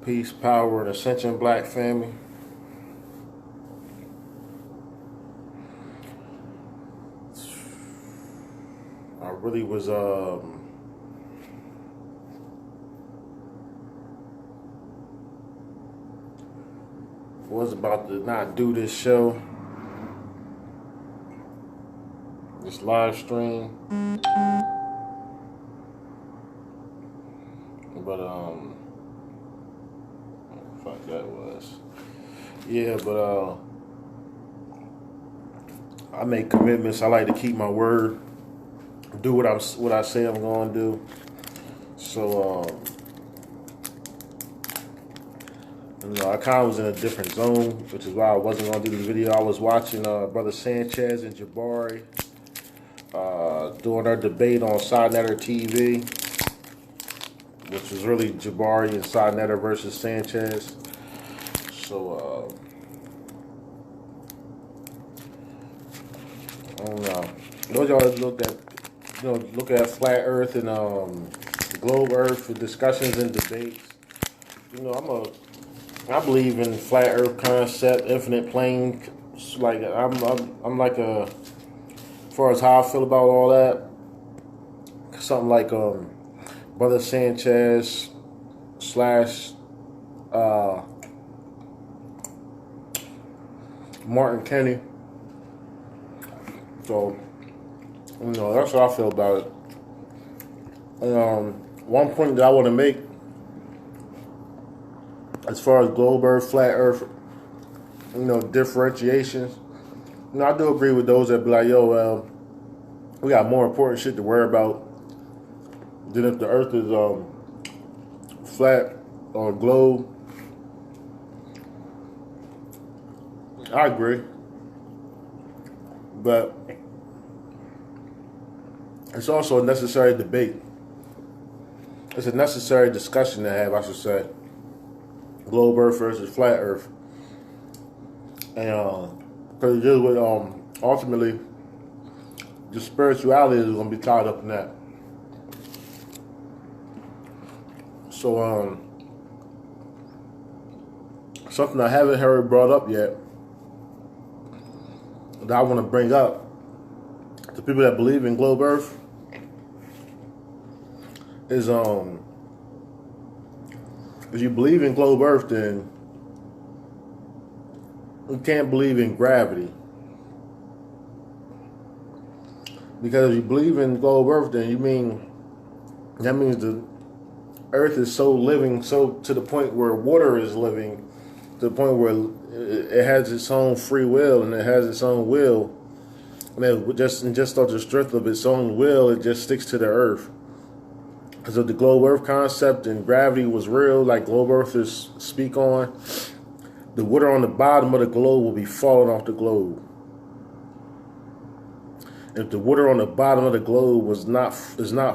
Peace, power, and ascension, black family. I really was about to not do this show, this live stream, but fuck that was. Yeah, but I make commitments. I like to keep my word. Do what I say I'm going to do. So I kind of was in a different zone, which is why I wasn't going to do the video. I was watching Brother Sanchez and Jabari doing their debate on Side Netter TV, which was really Jabari and Side Netter versus Sanchez. So I don't know. Those y'all look at flat Earth and the globe Earth for discussions and debates. I believe in flat Earth concept, infinite plane. Like I'm like as far as how I feel about all that. Something like Brother Sanchez slash Martin Kenny. So that's what I feel about it. And one point that I want to make, as far as globe Earth, flat Earth, differentiations. I do agree with those that be like, yo, we got more important shit to worry about than if the Earth is flat or globe. I agree, but it's also a necessary debate. It's a necessary discussion to have, I should say. Globe Earth versus flat Earth, and because it deals with ultimately, the spirituality is going to be tied up in that. So something I haven't heard brought up yet that I want to bring up to people that believe in globe Earth is if you believe in globe Earth, then you can't believe in gravity. Because if you believe in globe Earth, then that means the Earth is so living, so to the point where water is living, to the point where it has its own free will and it has its own will. And just off the strength of its own will, it just sticks to the Earth. So the globe Earth concept and gravity was real, like globe Earthers speak on, the water on the bottom of the globe will be falling off the globe. If the water on the bottom of the globe is not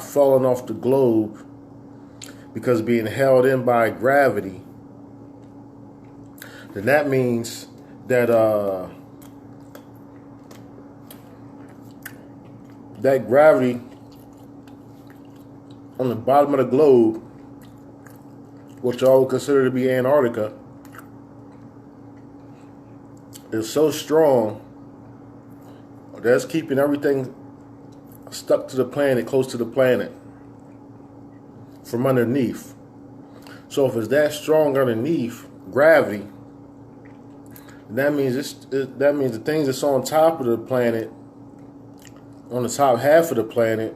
falling off the globe because it's being held in by gravity, then that means that that gravity on the bottom of the globe, which y'all would consider to be Antarctica, is so strong that's keeping everything stuck to the planet, close to the planet, from underneath. So if it's that strong underneath gravity, that means the things that's on top of the planet, on the top half of the planet,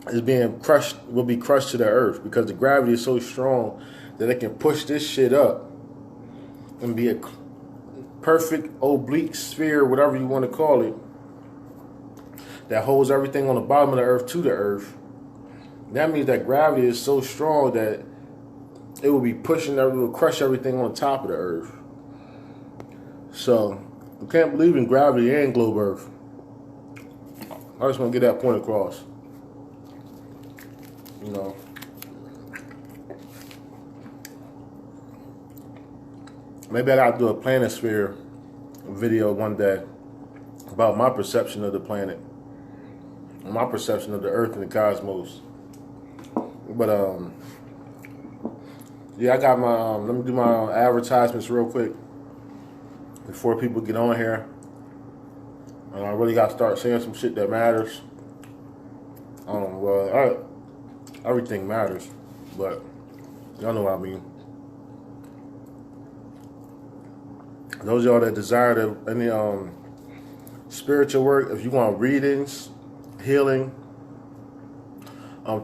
is being crushed, will be crushed to the Earth, because the gravity is so strong that it can push this shit up and be a perfect oblique sphere, whatever you want to call it, that holds everything on the bottom of the Earth to the Earth. That means that gravity is so strong that it will be pushing, it will crush everything on top of the Earth. So you can't believe in gravity and globe Earth. I just want to get that point across. Maybe I gotta do a planisphere video one day about my perception of the planet, my perception of the Earth and the cosmos. But Yeah, I got my. Let me do my advertisements real quick before people get on here. And I really got to start saying some shit that matters. Everything matters, but y'all know what I mean. Those of y'all that desire any spiritual work, if you want readings, healing,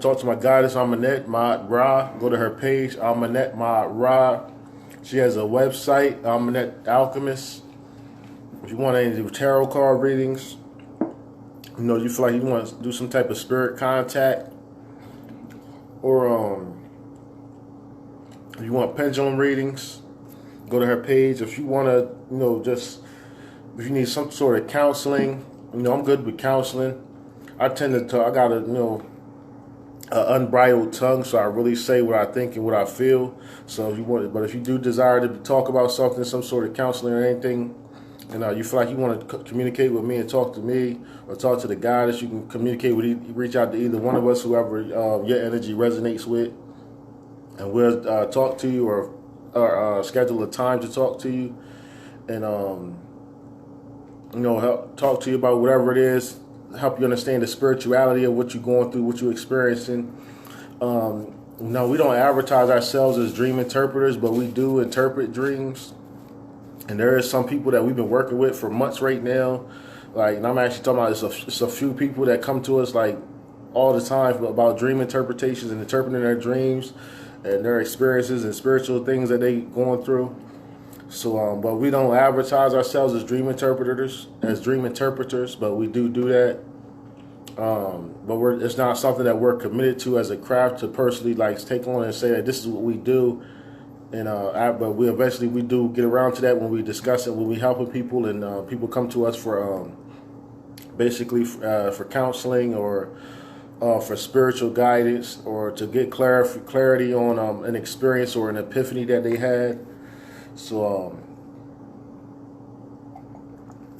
talk to my goddess Amanette Mad Ra. Go to her page, Amanette Mad Ra. She has a website, Amanette Alchemist. If you want any tarot card readings, you feel like you want to do some type of spirit contact, or if you want pendulum readings, go to her page. If you want to, if you need some sort of counseling, I'm good with counseling. I tend to talk, I got an unbridled tongue, so I really say what I think and what I feel. So if you do desire to talk about something, some sort of counseling or anything, and you feel like you want to communicate with me and talk to me or talk to the goddess, you can communicate with, reach out to either one of us, whoever your energy resonates with, and we'll talk to you or schedule a time to talk to you, and help talk to you about whatever it is, help you understand the spirituality of what you're going through, what you're experiencing. We don't advertise ourselves as dream interpreters, but we do interpret dreams. And there is some people that we've been working with for months right now. And I'm actually talking about it's a few people that come to us all the time about dream interpretations and interpreting their dreams and their experiences and spiritual things that they going through. So, but we don't advertise ourselves as dream interpreters, but we do that. But it's not something that we're committed to as a craft to personally take on and say that this is what we do. And but we do get around to that when we discuss it, when we helping people, and people come to us for basically for counseling or for spiritual guidance or to get clarity on an experience or an epiphany that they had. So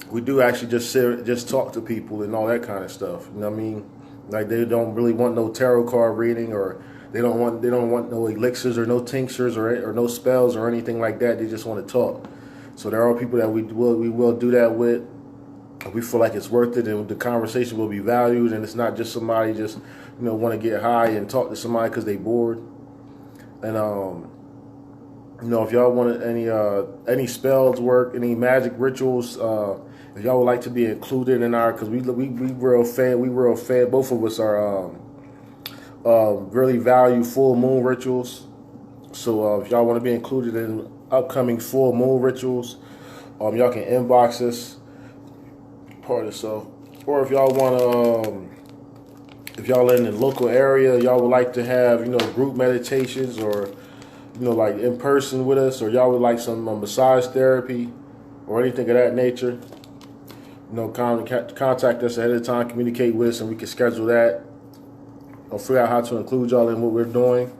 we do actually just talk to people and all that kind of stuff. You know what I mean? They don't really want no tarot card reading, or they don't want no elixirs or no tinctures or no spells or anything like that. They just want to talk. So there are people that we will do that with. We feel like it's worth it, and the conversation will be valued, and it's not just somebody just want to get high and talk to somebody because they bored. And if y'all want any spells work, any magic rituals, if y'all would like to be included in our, because we real fan. Both of us are really value full moon rituals. So if y'all want to be included in upcoming full moon rituals, y'all can inbox us. Or if y'all want if y'all in the local area, y'all would like to have group meditations or in person with us, or y'all would like some massage therapy or anything of that nature, contact us ahead of time, communicate with us, and we can schedule that. I'll figure out how to include y'all in what we're doing.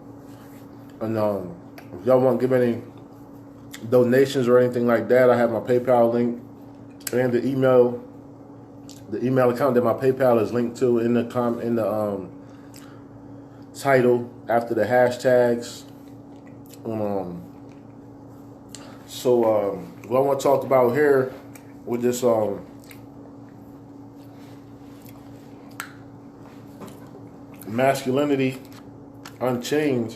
And if y'all want to give any donations or anything like that, I have my PayPal link and the email account that my PayPal is linked to in the title after the hashtags. What I want to talk about here with this Masculinity, Unchained.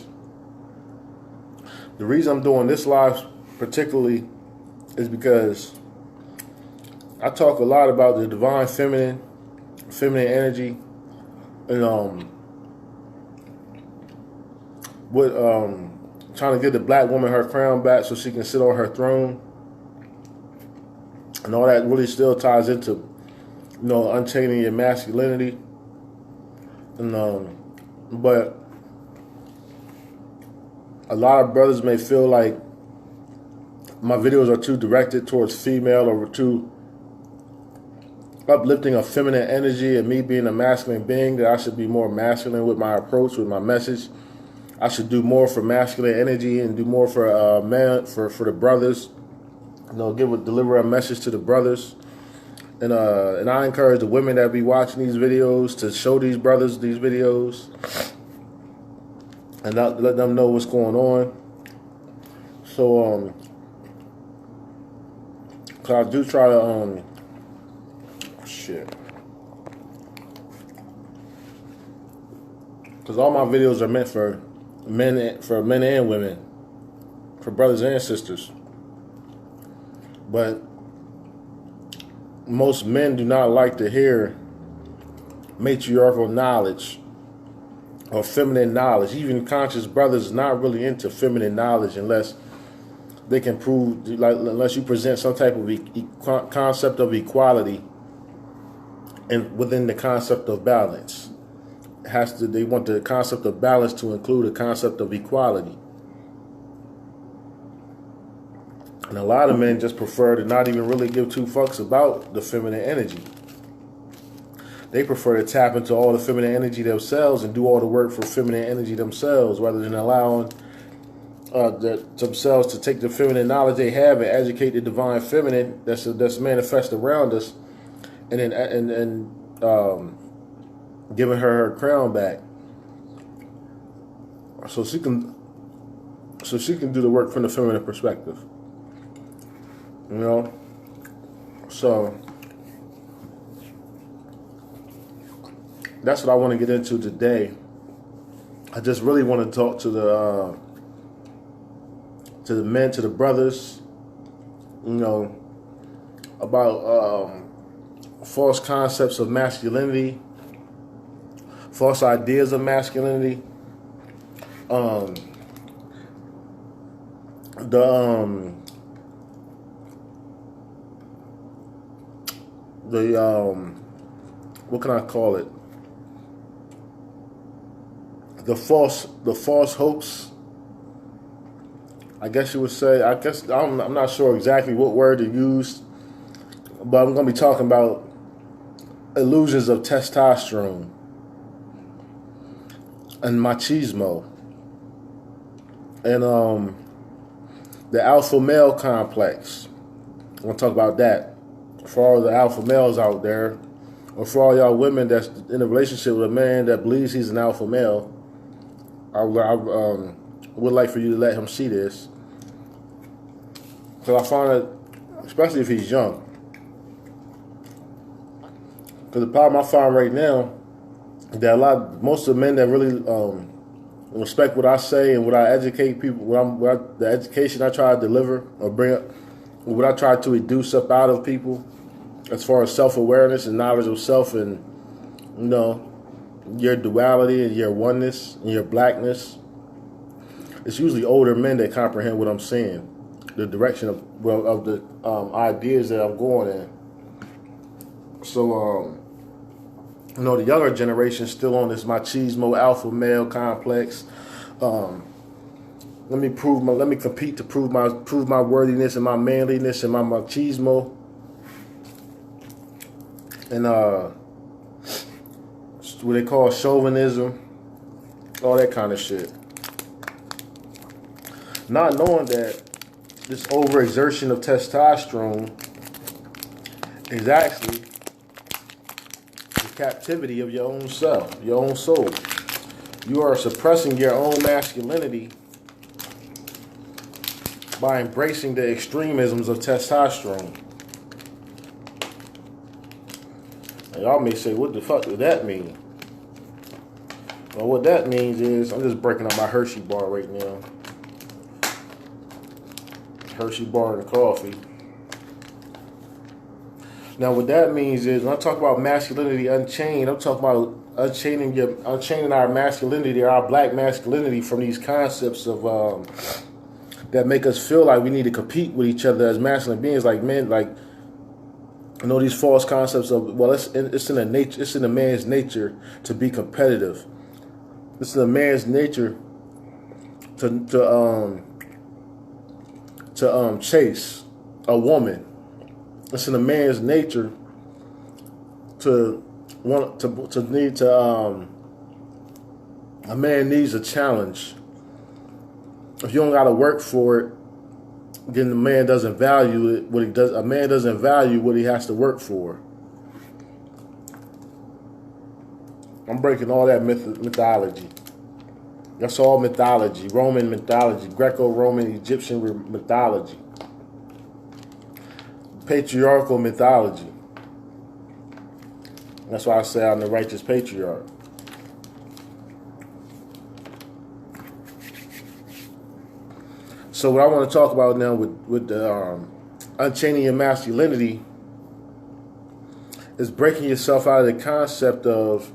The reason I'm doing this live particularly is because I talk a lot about the divine feminine energy, and trying to give the black woman her crown back so she can sit on her throne, and all that really still ties into unchaining your masculinity. And but a lot of brothers may feel like my videos are too directed towards female or too uplifting of feminine energy, and me being a masculine being, that I should be more masculine with my approach, with my message. I should do more for masculine energy and do more for for the brothers. Deliver a message to the brothers. And I encourage the women that be watching these videos to show these brothers these videos and let them know what's going on. So, cause I do try to, shit. Cause all my videos are meant for men and women, for brothers and sisters. But most men do not like to hear matriarchal knowledge or feminine knowledge. Even conscious brothers not really into feminine knowledge unless they can prove, like, unless you present some type of concept of equality and within the concept of balance. They want the concept of balance to include a concept of equality. And a lot of men just prefer to not even really give two fucks about the feminine energy. They prefer to tap into all the feminine energy themselves and do all the work for feminine energy themselves, rather than allowing themselves to take the feminine knowledge they have and educate the divine feminine that's manifest around us, and then giving her crown back, so she can do the work from the feminine perspective. You know, so that's what I want to get into today. I just really want to talk to the men, to the brothers, you know, about false concepts of masculinity, false ideas of masculinity, what can I call it? The false hopes, I guess you would say. I'm not sure exactly what word to use, but I'm going to be talking about illusions of testosterone and machismo, and the alpha male complex. I'm going to talk about that for all the alpha males out there, or for all y'all women that's in a relationship with a man that believes he's an alpha male. I would like for you to let him see this, because I find it, especially if he's young. Because the problem I find right now is that most of the men that really respect what I say and what I educate people, the education I try to deliver or bring up, what I try to reduce up out of people, as far as self-awareness and knowledge of self, and, you know, your duality and your oneness and your blackness. It's usually older men that comprehend what I'm saying, the direction of the ideas that I'm going in. So, you know, the younger generation still on this machismo, alpha male complex. Let me compete to prove my worthiness and my manliness and my machismo. And what they call chauvinism, all that kind of shit. Not knowing that this overexertion of testosterone is actually the captivity of your own self, your own soul. You are suppressing your own masculinity by embracing the extremisms of testosterone. And y'all may say, what the fuck does that mean? Well, what that means is, I'm just breaking up my Hershey bar right now. Hershey bar and coffee. Now, what that means is, when I talk about masculinity unchained, I'm talking about unchaining our masculinity, our black masculinity, from these concepts of that make us feel like we need to compete with each other as masculine beings, like men, like, you know, these false concepts of, well, it's in a man's nature to be competitive. It's in a man's nature to chase a woman. It's in a man's nature to need a man needs a challenge. If you don't got to work for it, then the man doesn't value it. A man doesn't value what he has to work for. I'm breaking all that mythology. That's all mythology, Roman mythology, Greco-Roman, Egyptian mythology, patriarchal mythology. That's why I say I'm the righteous patriarch. So what I want to talk about now with the unchaining your masculinity is breaking yourself out of the concept of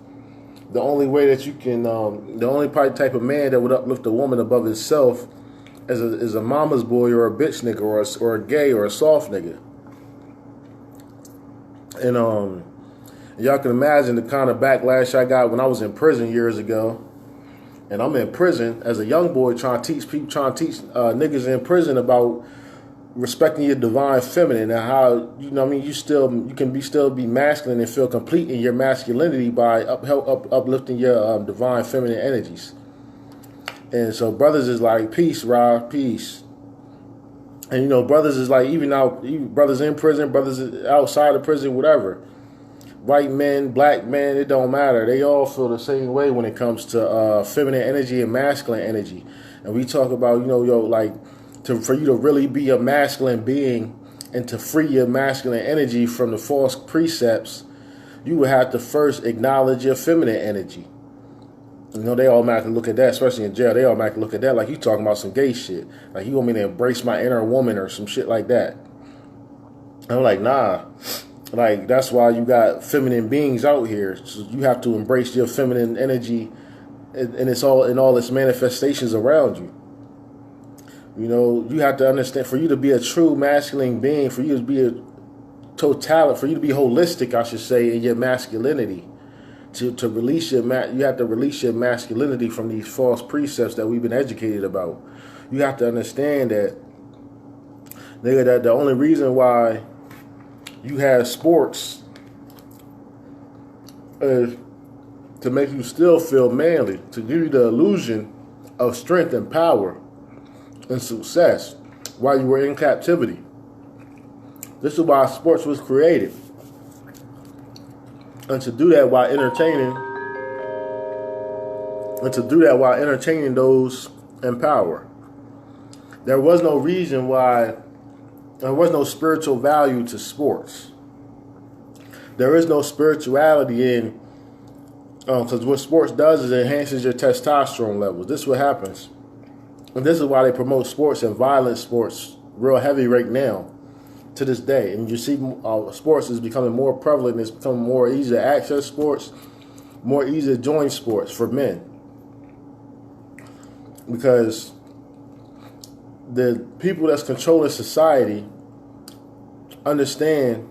the only way that you can, the only type of man that would uplift a woman above himself is a mama's boy or a bitch nigga or a gay or a soft nigga. And y'all can imagine the kind of backlash I got when I was in prison years ago. And I'm in prison as a young boy trying to teach niggas in prison about respecting your divine feminine and how, you know what I mean, you can still be masculine and feel complete in your masculinity by uplifting your divine feminine energies. And so brothers is like, peace, Rob, peace. And you know, brothers is like, brothers in prison, brothers outside of prison, whatever. White men, black men, it don't matter. They all feel the same way when it comes to feminine energy and masculine energy. And we talk about, for you to really be a masculine being and to free your masculine energy from the false precepts, you would have to first acknowledge your feminine energy. You know, they automatically look at that, especially in jail. They automatically look at that like you talking about some gay shit. Like you want me to embrace my inner woman or some shit like that. I'm like, nah. Like, that's why you got feminine beings out here. So you have to embrace your feminine energy and it's all in all its manifestations around you. You know, you have to understand, for you to be a true masculine being, for you to be for you to be holistic, I should say, in your masculinity, to release you have to release your masculinity from these false precepts that we've been educated about. You have to understand that, nigga, that the only reason why you have sports to make you still feel manly, to give you the illusion of strength and power and success while you were in captivity. This is why sports was created. And to do that while entertaining those in power. There was no reason why. There was no spiritual value to sports. There is no spirituality in, because what sports does is it enhances your testosterone levels. This is what happens. And this is why they promote sports and violent sports real heavy right now, to this day. And you see sports is becoming more prevalent. It's becoming more easy to access sports, more easy to join sports for men. Because the people that's controlling society understand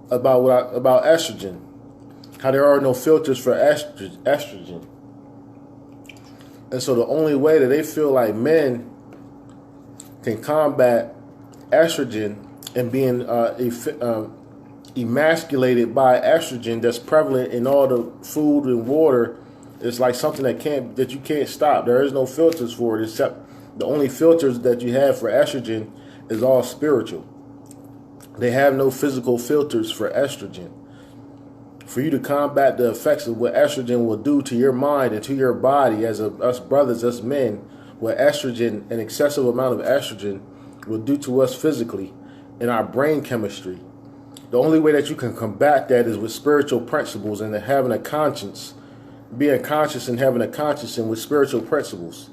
about estrogen, how there are no filters for estrogen. And so the only way that they feel like men can combat estrogen and being emasculated by estrogen that's prevalent in all the food and water, it's like something that you can't stop. There is no filters for it, except the only filters that you have for estrogen is all spiritual. They have no physical filters for estrogen. For you to combat the effects of what estrogen will do to your mind and to your body, as us brothers, us men, what estrogen, an excessive amount of estrogen, will do to us physically in our brain chemistry. The only way that you can combat that is with spiritual principles and having a conscience, being conscious and having a conscience and with spiritual principles.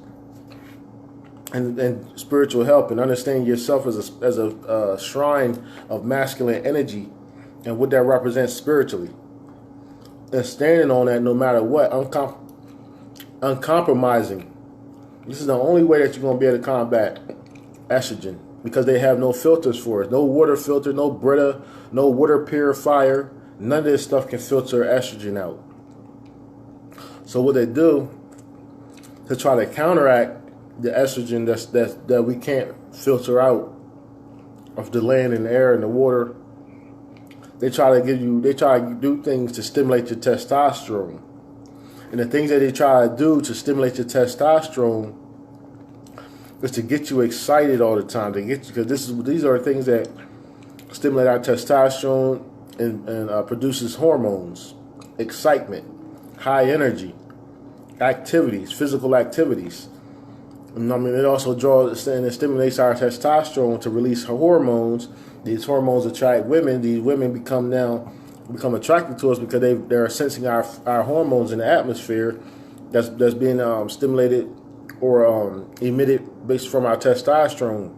And spiritual help and understanding yourself as a shrine of masculine energy and what that represents spiritually. And standing on that no matter what, uncompromising. This is the only way that you're going to be able to combat estrogen, because they have no filters for it. No water filter, no Brita, no water purifier. None of this stuff can filter estrogen out. So what they do to try to counteract the estrogen that we can't filter out of the land and the air and the water, they try to do things to stimulate your testosterone. And the things that they try to do to stimulate your testosterone is to get you excited all the time, to get you, because these are things that stimulate our testosterone and produces hormones, excitement, high energy, activities, physical activities. And I mean, it also draws and it stimulates our testosterone to release hormones. These hormones attract women. These women become attracted to us because they're sensing our hormones in the atmosphere that's being stimulated or emitted based from our testosterone.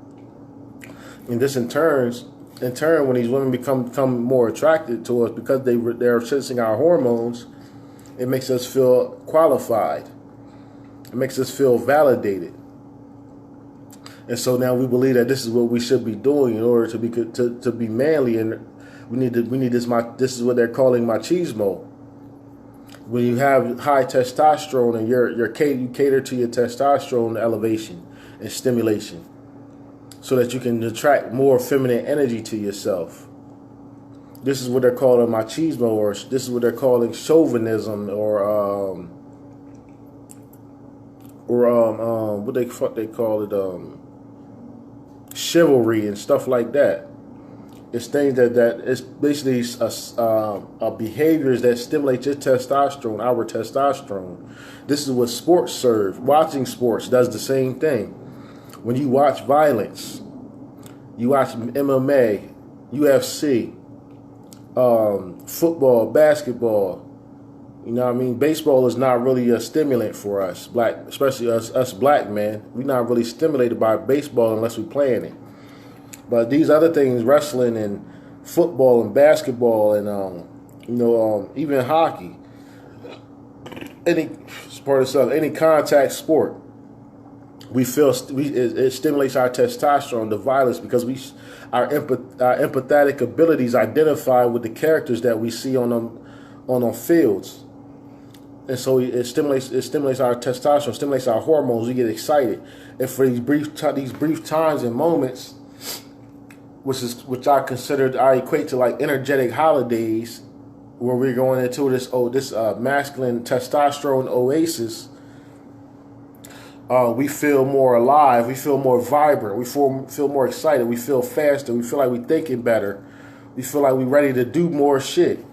And this in turn, when these women become more attracted to us because they're sensing our hormones, it makes us feel qualified. It makes us feel validated. And so now we believe that this is what we should be doing in order to be manly, and we need this. This is what they're calling machismo. When you have high testosterone and you cater to your testosterone elevation and stimulation, so that you can attract more feminine energy to yourself. This is what they're calling machismo, or this is what they're calling chauvinism, or what they call it, chivalry and stuff like that. It's things that it's basically behaviors that stimulate your testosterone, our testosterone. This is what sports serve. Watching sports does the same thing. When you watch violence, you watch MMA, UFC, football, basketball. You know what I mean? Baseball is not really a stimulant for us, especially us black men. We're not really stimulated by baseball unless we're playing it. But these other things, wrestling and football and basketball and even hockey, any contact sport, we feel it stimulates our testosterone, the violence, because our empathetic abilities identify with the characters that we see on them fields. And so it stimulates our testosterone, stimulates our hormones. We get excited, and for these brief times and moments, which I equate to like energetic holidays, where we're going into this masculine testosterone oasis. We feel more alive. We feel more vibrant. We feel more excited. We feel faster. We feel like we're thinking better. We feel like we're ready to do more shit.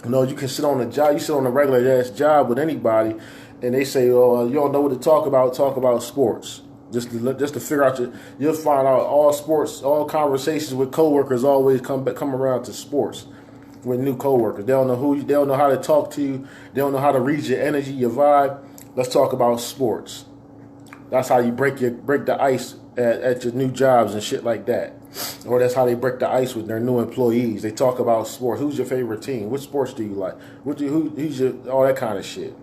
You can sit on a job. You sit on a regular ass job with anybody, and they say, "Oh, you don't know what to talk about. Talk about sports." Just to figure out you'll find out all sports, all conversations with coworkers always come around to sports with new coworkers. They don't know how to talk to you. They don't know how to read your energy, your vibe. Let's talk about sports. That's how you break the ice at your new jobs and shit like that. Or that's how they break the ice with their new employees. They talk about sports. Who's your favorite team? Which sports do you like? Who's your all that kind of shit.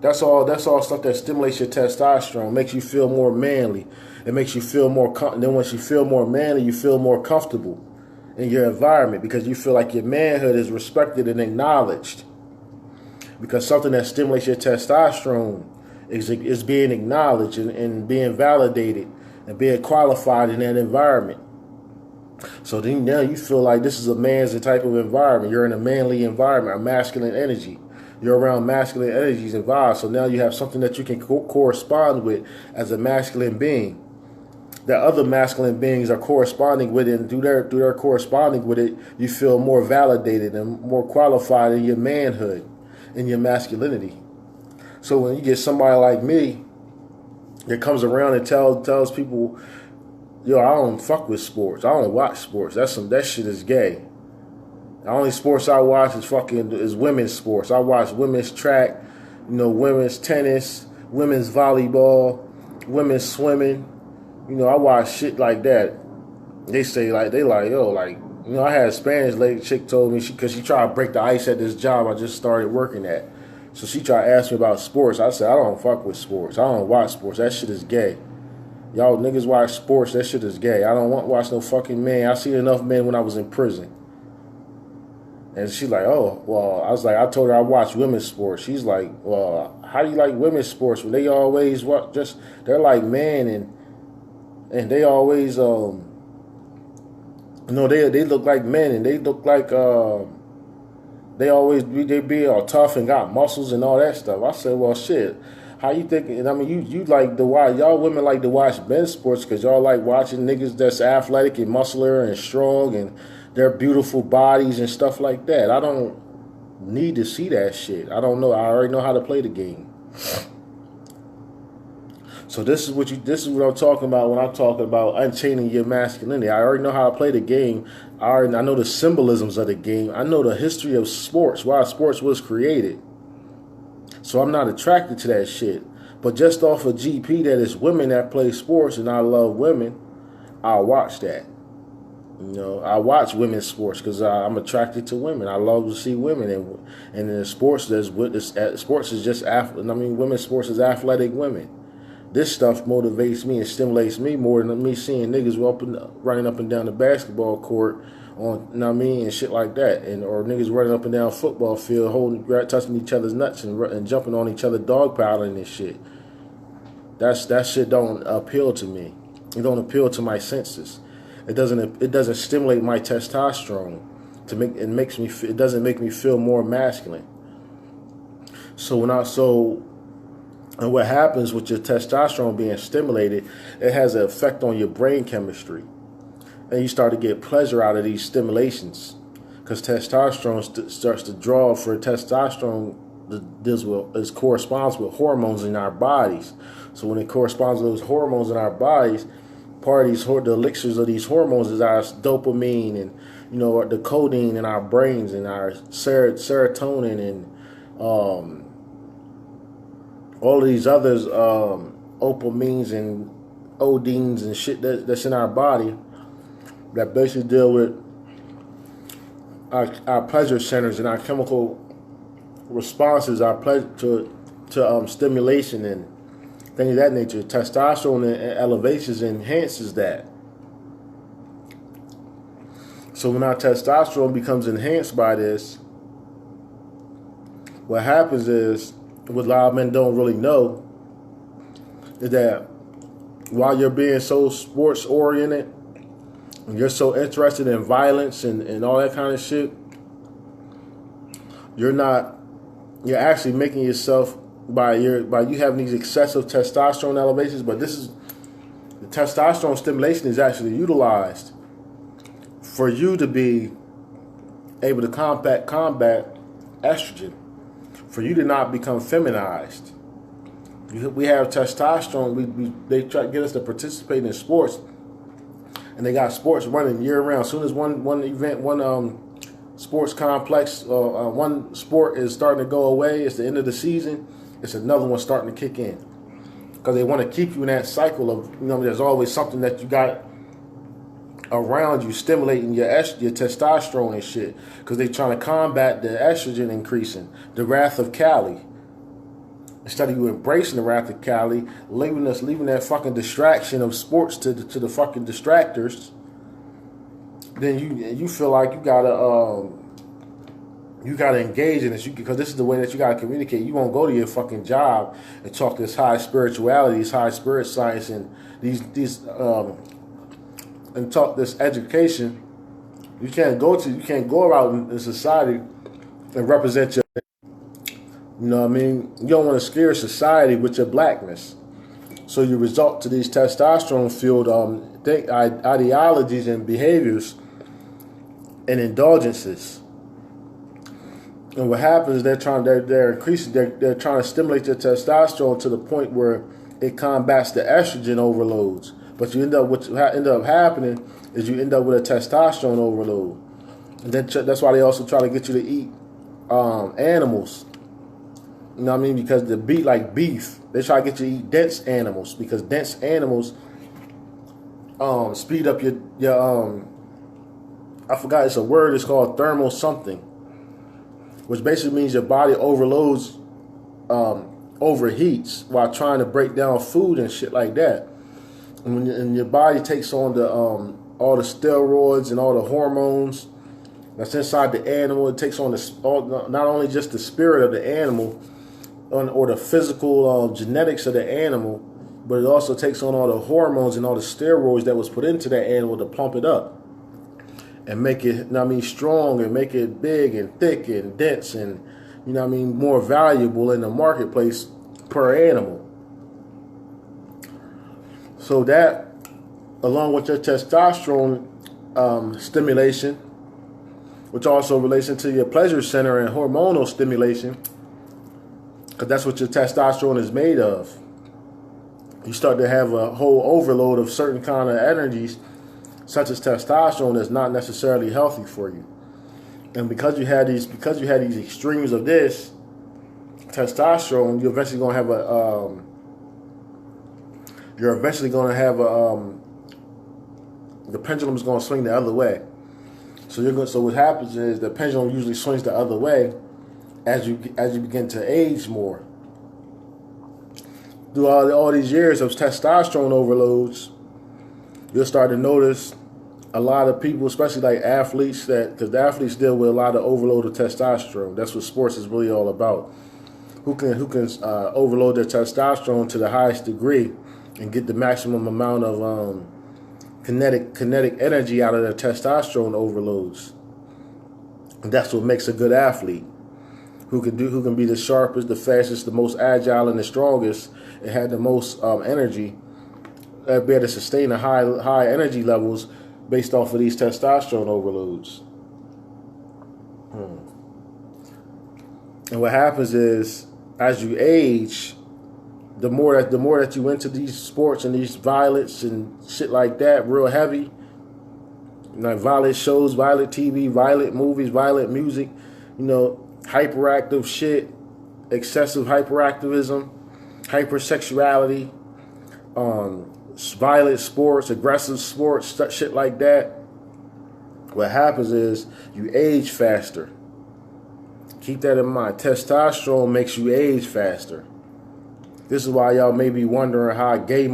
That's all stuff that stimulates your testosterone, makes you feel more manly. It makes you feel more then once you feel more manly, you feel more comfortable in your environment because you feel like your manhood is respected and acknowledged. Because something that stimulates your testosterone is being acknowledged and being validated and being qualified in that environment. So then now you feel like this is a man's type of environment. You're in a manly environment, a masculine energy. You're around masculine energies and vibes. So now you have something that you can correspond with as a masculine being. That other masculine beings are corresponding with it, and through their corresponding with it, you feel more validated and more qualified in your manhood, in your masculinity. So when you get somebody like me that comes around and tells people, "Yo, I don't fuck with sports. I don't watch sports. That shit is gay. The only sports I watch is women's sports. I watch women's track, women's tennis, women's volleyball, women's swimming. I watch shit like that." They say I had a Spanish lady chick told me because she tried to break the ice at this job I just started working at. So she tried to ask me about sports. I said, "I don't fuck with sports. I don't watch sports. That shit is gay. Y'all niggas watch sports. That shit is gay. I don't want to watch no fucking men. I seen enough men when I was in prison." And she's like, "Oh, well," I was like, I told her I watch women's sports. She's like, "Well, how do you like women's sports? Well, they always they're like men and they always they look like men and they look like they be all tough and got muscles and all that stuff." I said, "Well, shit. How you think?" And I mean, you like to watch, y'all women like to watch men's sports because y'all like watching niggas that's athletic and muscular and strong and their beautiful bodies and stuff like that. I don't need to see that shit. I don't know. I already know how to play the game. So this is what I'm talking about when I'm talking about unchaining your masculinity. I already know how to play the game. I know the symbolisms of the game. I know the history of sports, why sports was created. So I'm not attracted to that shit. But just off of GP that it's women that play sports and I love women, I'll watch that. I watch women's sports because I'm attracted to women. I love to see women, and in sports, sports is just women's sports is athletic women. This stuff motivates me and stimulates me more than me seeing niggas running up and down the basketball court and shit like that, or niggas running up and down football field, touching each other's nuts and jumping on each other, dog paddling and shit. That shit don't appeal to me. It don't appeal to my senses. It doesn't stimulate my testosterone it doesn't make me feel more masculine. And what happens with your testosterone being stimulated, it has an effect on your brain chemistry. And you start to get pleasure out of these stimulations. Because testosterone starts to draw for testosterone corresponds with hormones in our bodies. So when it corresponds with those hormones in our bodies, part of the elixirs of these hormones is our dopamine and the codeine in our brains and our serotonin and all of these others, opamines and odines and shit that's in our body that basically deal with our pleasure centers and our chemical responses, our pleasure to stimulation and things of that nature. Testosterone and elevations enhances that. So when our testosterone becomes enhanced by this, what happens is, what a lot of men don't really know, is that while you're being so sports oriented and you're so interested in violence and all that kind of shit, you're actually making yourself by you having these excessive testosterone elevations. But the testosterone stimulation is actually utilized for you to be able to combat estrogen, for you to not become feminized. We have testosterone. They try to get us to participate in sports, and they got sports running year round. As soon as one sports complex, one sport is starting to go away, it's the end of the season, it's another one starting to kick in. Because they want to keep you in that cycle of, there's always something that you got around you stimulating your testosterone and shit. Because they're trying to combat the estrogen increasing, the wrath of Cali. Instead of you embracing the wrath of Cali, leaving that fucking distraction of sports to the fucking distractors, then you feel like you gotta engage in this, because this is the way that you gotta communicate. You won't go to your fucking job and talk this high spirituality, this high spirit science, and these and talk this education. You can't go out in society and represent your. You know what I mean? You don't want to scare society with your blackness. So you resort to these testosterone-fueled ideologies and behaviors and indulgences. And what happens is they're trying to stimulate your testosterone to the point where it combats the estrogen overloads. But what end up happening is you end up with a testosterone overload. And that's why they also try to get you to eat animals. You know what I mean? Because like beef, they try to get you to eat dense animals, because dense animals speed up your I forgot, it's a word, it's called thermal something, which basically means your body overloads, overheats while trying to break down food and shit like that. And your body takes on all the steroids and all the hormones that's inside the animal. It takes on not only just the spirit of the animal, or the physical genetics of the animal, but it also takes on all the hormones and all the steroids that was put into that animal to plump it up and make it, strong, and make it big and thick and dense and, more valuable in the marketplace per animal. So that, along with your testosterone stimulation, which also relates into your pleasure center and hormonal stimulation, because that's what your testosterone is made of. You start to have a whole overload of certain kind of energies, such as testosterone, that's not necessarily healthy for you. And because you had these extremes of this testosterone, you're eventually going to have the pendulum is going to swing the other way. So what happens is the pendulum usually swings the other way as you begin to age more. Through all these years of testosterone overloads, you'll start to notice a lot of people, especially like athletes, because the athletes deal with a lot of overload of testosterone. That's what sports is really all about. Who can overload their testosterone to the highest degree and get the maximum amount of kinetic energy out of their testosterone overloads. And that's what makes a good athlete. Who can be the sharpest, the fastest, the most agile, and the strongest, and have the most energy, be able to sustain the high energy levels based off of these testosterone overloads. And what happens is, as you age, the more that you into these sports and these violence and shit like that, real heavy, like violent shows, violent TV, violent movies, violent music, hyperactive shit, excessive hyperactivism, hypersexuality, violent sports, aggressive sports, shit like that. What happens is you age faster. Keep that in mind. Testosterone makes you age faster. This is why y'all may be wondering how gay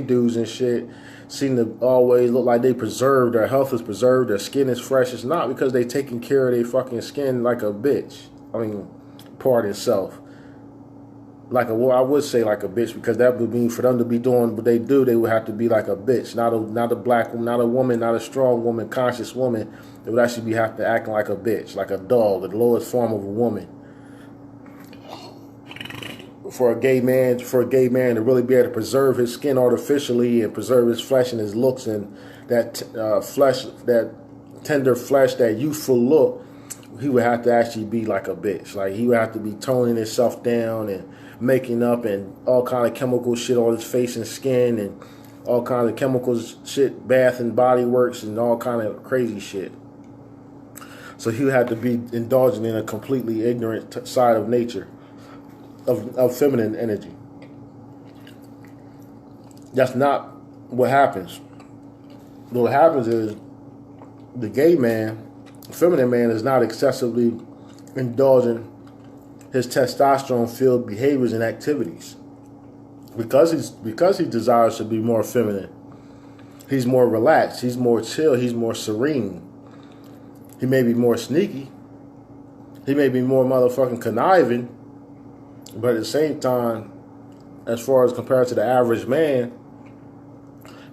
dudes and shit seem to always look like they preserved, their health is preserved, their skin is fresh. It's not because they taking care of their fucking skin like a bitch. Part itself. I would say like a bitch, because that would mean for them to be doing what they do, they would have to be like a bitch, not a black woman, not a woman, not a strong woman, conscious woman. They would actually have to acting like a bitch, like a dog, the lowest form of a woman. For a gay man to really be able to preserve his skin artificially and preserve his flesh and his looks and that flesh, that tender flesh, that youthful look, he would have to actually be like a bitch. Like he would have to be toning himself down and making up and all kind of chemical shit on his face and skin and all kind of chemicals shit, Bath and Body Works and all kind of crazy shit. So he would have to be indulging in a completely ignorant side of nature. Of feminine energy. That's not what happens. What happens is the gay man, feminine man, is not excessively indulging his testosterone-filled behaviors and activities because he desires to be more feminine. He's more relaxed. He's more chill. He's more serene. He may be more sneaky. He may be more motherfucking conniving. But at the same time, as far as compared to the average man,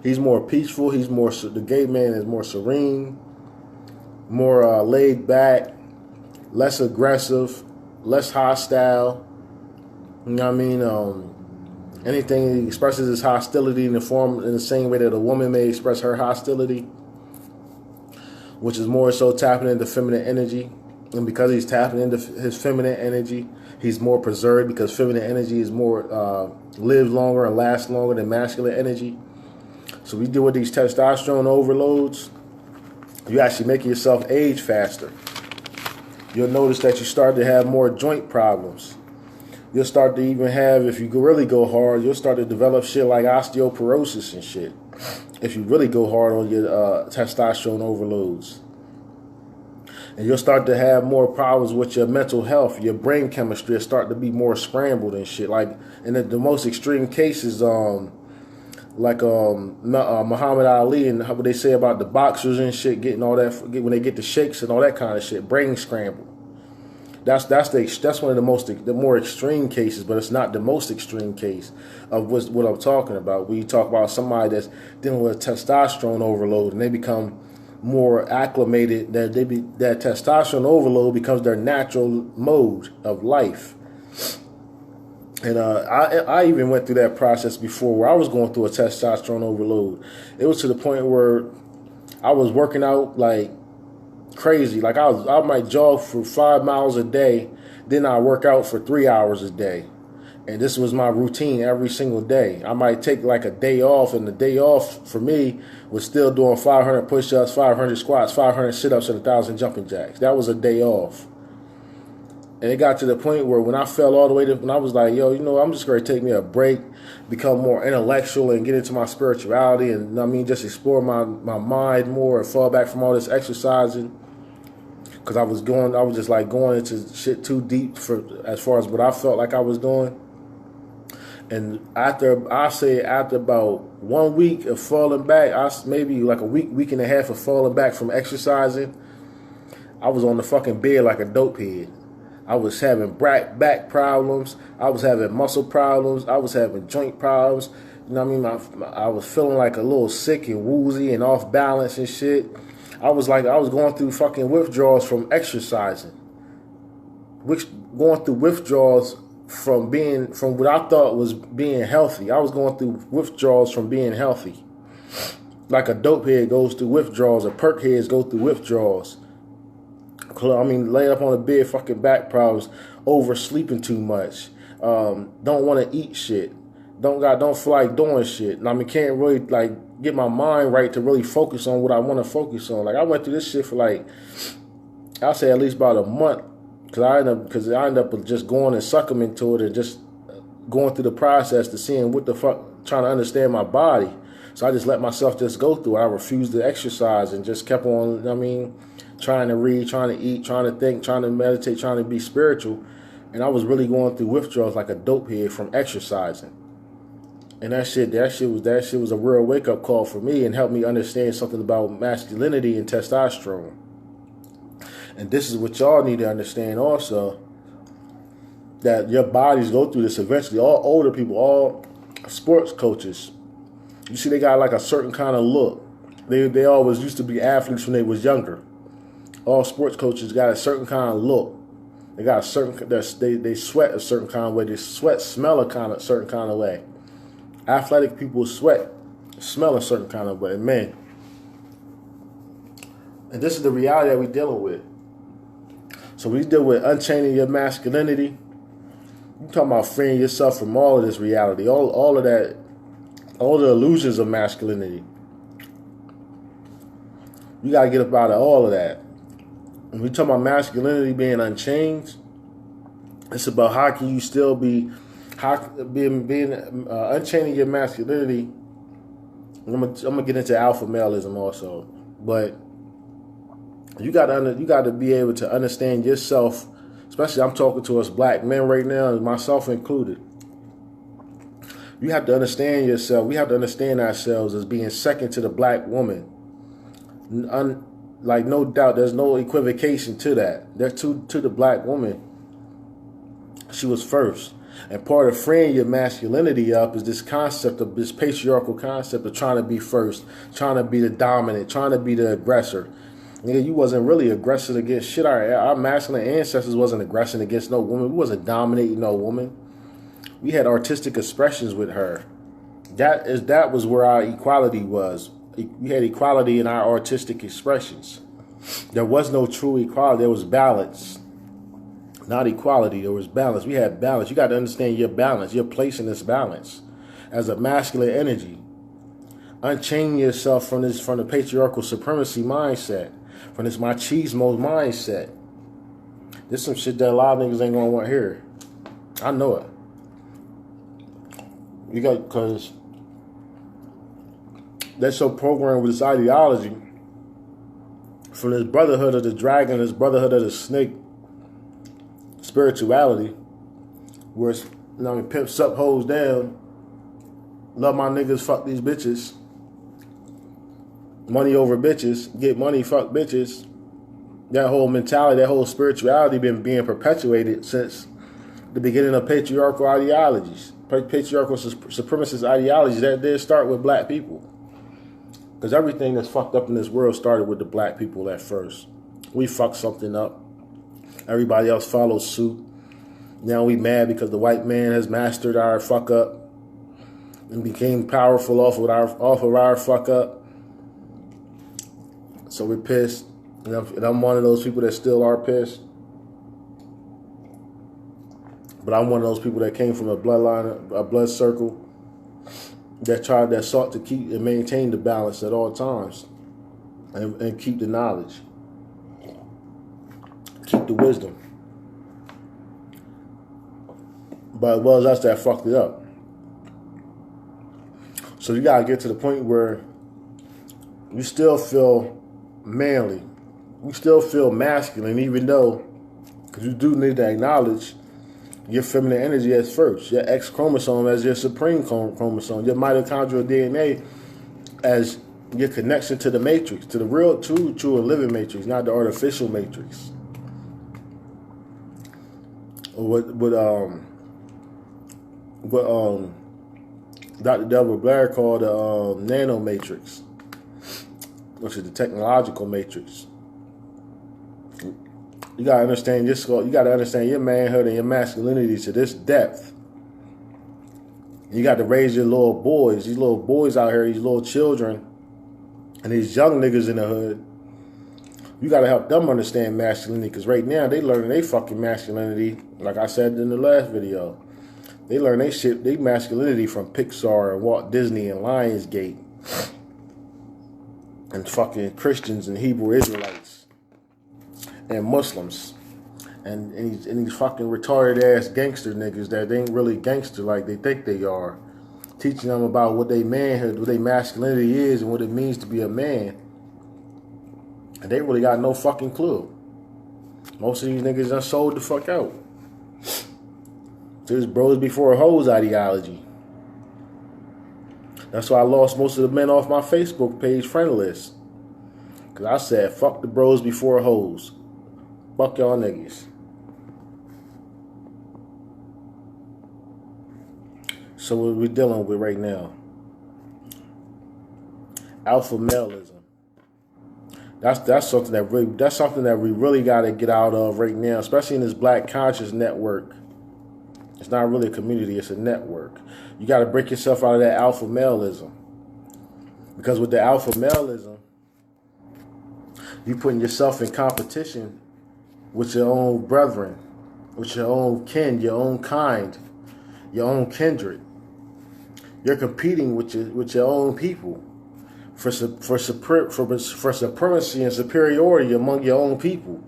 he's more peaceful. The gay man is more serene, more laid back, less aggressive, less hostile. You know what I mean? Anything he expresses his hostility in the same way that a woman may express her hostility, which is more so tapping into feminine energy. And because he's tapping into his feminine energy, he's more preserved, because feminine energy is more lives longer and lasts longer than masculine energy. So we deal with these testosterone overloads. You actually make yourself age faster. You'll notice that you start to have more joint problems. You'll start to even have, if you really go hard, you'll start to develop shit like osteoporosis and shit. If you really go hard on your testosterone overloads. And you'll start to have more problems with your mental health. Your brain chemistry will start to be more scrambled and shit. Like in the most extreme cases, Muhammad Ali and what they say about the boxers and shit, getting all that when they get the shakes and all that kind of shit, brain scramble. That's one of the more extreme cases, but it's not the most extreme case of what I'm talking about. When you talk about somebody that's dealing with testosterone overload and they become more acclimated, that testosterone overload becomes their natural mode of life. And I even went through that process before, where I was going through a testosterone overload. It was to the point where I was working out like crazy. Like I might jog for 5 miles a day, then I work out for 3 hours a day. And this was my routine every single day. I might take like a day off, and the day off for me was still doing 500 push-ups, 500 squats, 500 sit-ups, and 1,000 jumping jacks. That was a day off. And it got to the point where when I fell all the way to, when I was like, yo, you know, I'm just going to take me a break, become more intellectual and get into my spirituality and, I mean, just explore my mind more and fall back from all this exercising. Because I was just like going into shit too deep for as far as what I felt like I was doing. And after about 1 week of falling back, maybe like a week and a half of falling back from exercising, I was on the fucking bed like a dope head. I was having back problems. I was having muscle problems. I was having joint problems. You know what I mean? I was feeling like a little sick and woozy and off balance and shit. I was going through fucking withdrawals from exercising. Going through withdrawals from what I thought was being healthy. I was going through withdrawals from being healthy. Like a dope head goes through withdrawals, or perk heads go through withdrawals. I mean, laying up on the bed, fucking back problems, oversleeping too much, don't want to eat shit, don't feel like doing shit. And I mean, can't really like get my mind right to really focus on what I want to focus on. Like I went through this shit for like, I'll say at least about a month. Because I end up just going and succumbing to it and just going through the process to seeing what the fuck, trying to understand my body. So I just let myself just go through it. I refused to exercise and just kept on, I mean, trying to read, trying to eat, trying to think, trying to meditate, trying to be spiritual. And I was really going through withdrawals like a dope head from exercising. And that shit was a real wake-up call for me and helped me understand something about masculinity and testosterone. And this is what y'all need to understand also, that your bodies go through this eventually. All older people, all sports coaches, you see they got like a certain kind of look. They always used to be athletes when they was younger. All sports coaches got a certain kind of look. They got a certain, they sweat a certain kind of way. They smell a certain kind of way. Athletic people smell a certain kind of way. Man. And this is the reality that we're dealing with. So we deal with unchaining your masculinity. You talking about freeing yourself from all of this reality, all of that, all the illusions of masculinity. You gotta get up out of all of that. When we talk about masculinity being unchained, it's about how can you still be unchaining your masculinity. I'm gonna get into alpha maleism also, but you gotta be able to understand yourself. Especially, I'm talking to us black men right now, and myself included. You have to understand yourself. We have to understand ourselves as being second to the black woman. Like, no doubt, there's no equivocation to that. There's to the black woman, she was first. And part of freeing your masculinity up is this concept of this patriarchal concept of trying to be first, trying to be the dominant, trying to be the aggressor. Nigga, you wasn't really aggressive against shit. Our masculine ancestors wasn't aggressing against no woman. We wasn't dominating no woman. We had artistic expressions with her. That was where our equality was. We had equality in our artistic expressions. There was no true equality. There was balance. Not equality. There was balance. We had balance. You got to understand your balance. Your place in this balance as a masculine energy. Unchain yourself from the patriarchal supremacy mindset, from this machismo mindset. This some shit that a lot of niggas ain't gonna want to hear. I know it. Because they're so programmed with this ideology from this brotherhood of the dragon, this brotherhood of the snake spirituality, where it's, pimps up, hoes down, love my niggas, fuck these bitches. Money over bitches, get money, fuck bitches. That whole mentality, that whole spirituality been being perpetuated since the beginning of patriarchal ideologies. Patriarchal supremacist ideologies that did start with black people. Because everything that's fucked up in this world started with the black people at first. We fucked something up. Everybody else followed suit. Now we mad because the white man has mastered our fuck up and became powerful off of our fuck up. So we're pissed. And I'm one of those people that still are pissed. But I'm one of those people that came from a bloodline, a blood circle that sought to keep and maintain the balance at all times, and keep the knowledge, keep the wisdom. But it was us that fucked it up. So you gotta get to the point where you still feel manly, you still feel masculine, even though, because you do need to acknowledge your feminine energy as first, your X chromosome as your supreme chromosome, your mitochondrial DNA as your connection to the matrix, to the real, true and living matrix, not the artificial matrix. Or what Dr. Delbert Blair called the nano matrix, which is the technological matrix. You gotta understand your manhood and your masculinity to this depth. You got to raise your little boys, these little boys out here, these little children, and these young niggas in the hood. You got to help them understand masculinity, because right now they learning they fucking masculinity. Like I said in the last video, they learn they masculinity from Pixar and Walt Disney and Lionsgate and fucking Christians and Hebrew Israelites and Muslims and these fucking retarded ass gangster niggas that ain't really gangster like they think they are, teaching them about what they manhood, what they masculinity is, and what it means to be a man. And they really got no fucking clue. Most of these niggas done sold the fuck out to this bros before hoes ideology. That's why I lost most of the men off my Facebook page friend list, because I said fuck the bros before hoes. Fuck y'all niggas. So what we dealing with right now? Alpha maleism. That's something that we really got to get out of right now, especially in this Black conscious network. It's not really a community; it's a network. You got to break yourself out of that alpha maleism, because with the alpha maleism, you putting yourself in competition with your own brethren, with your own kin, your own kind, your own kindred. You're competing with your own people for supremacy and superiority among your own people.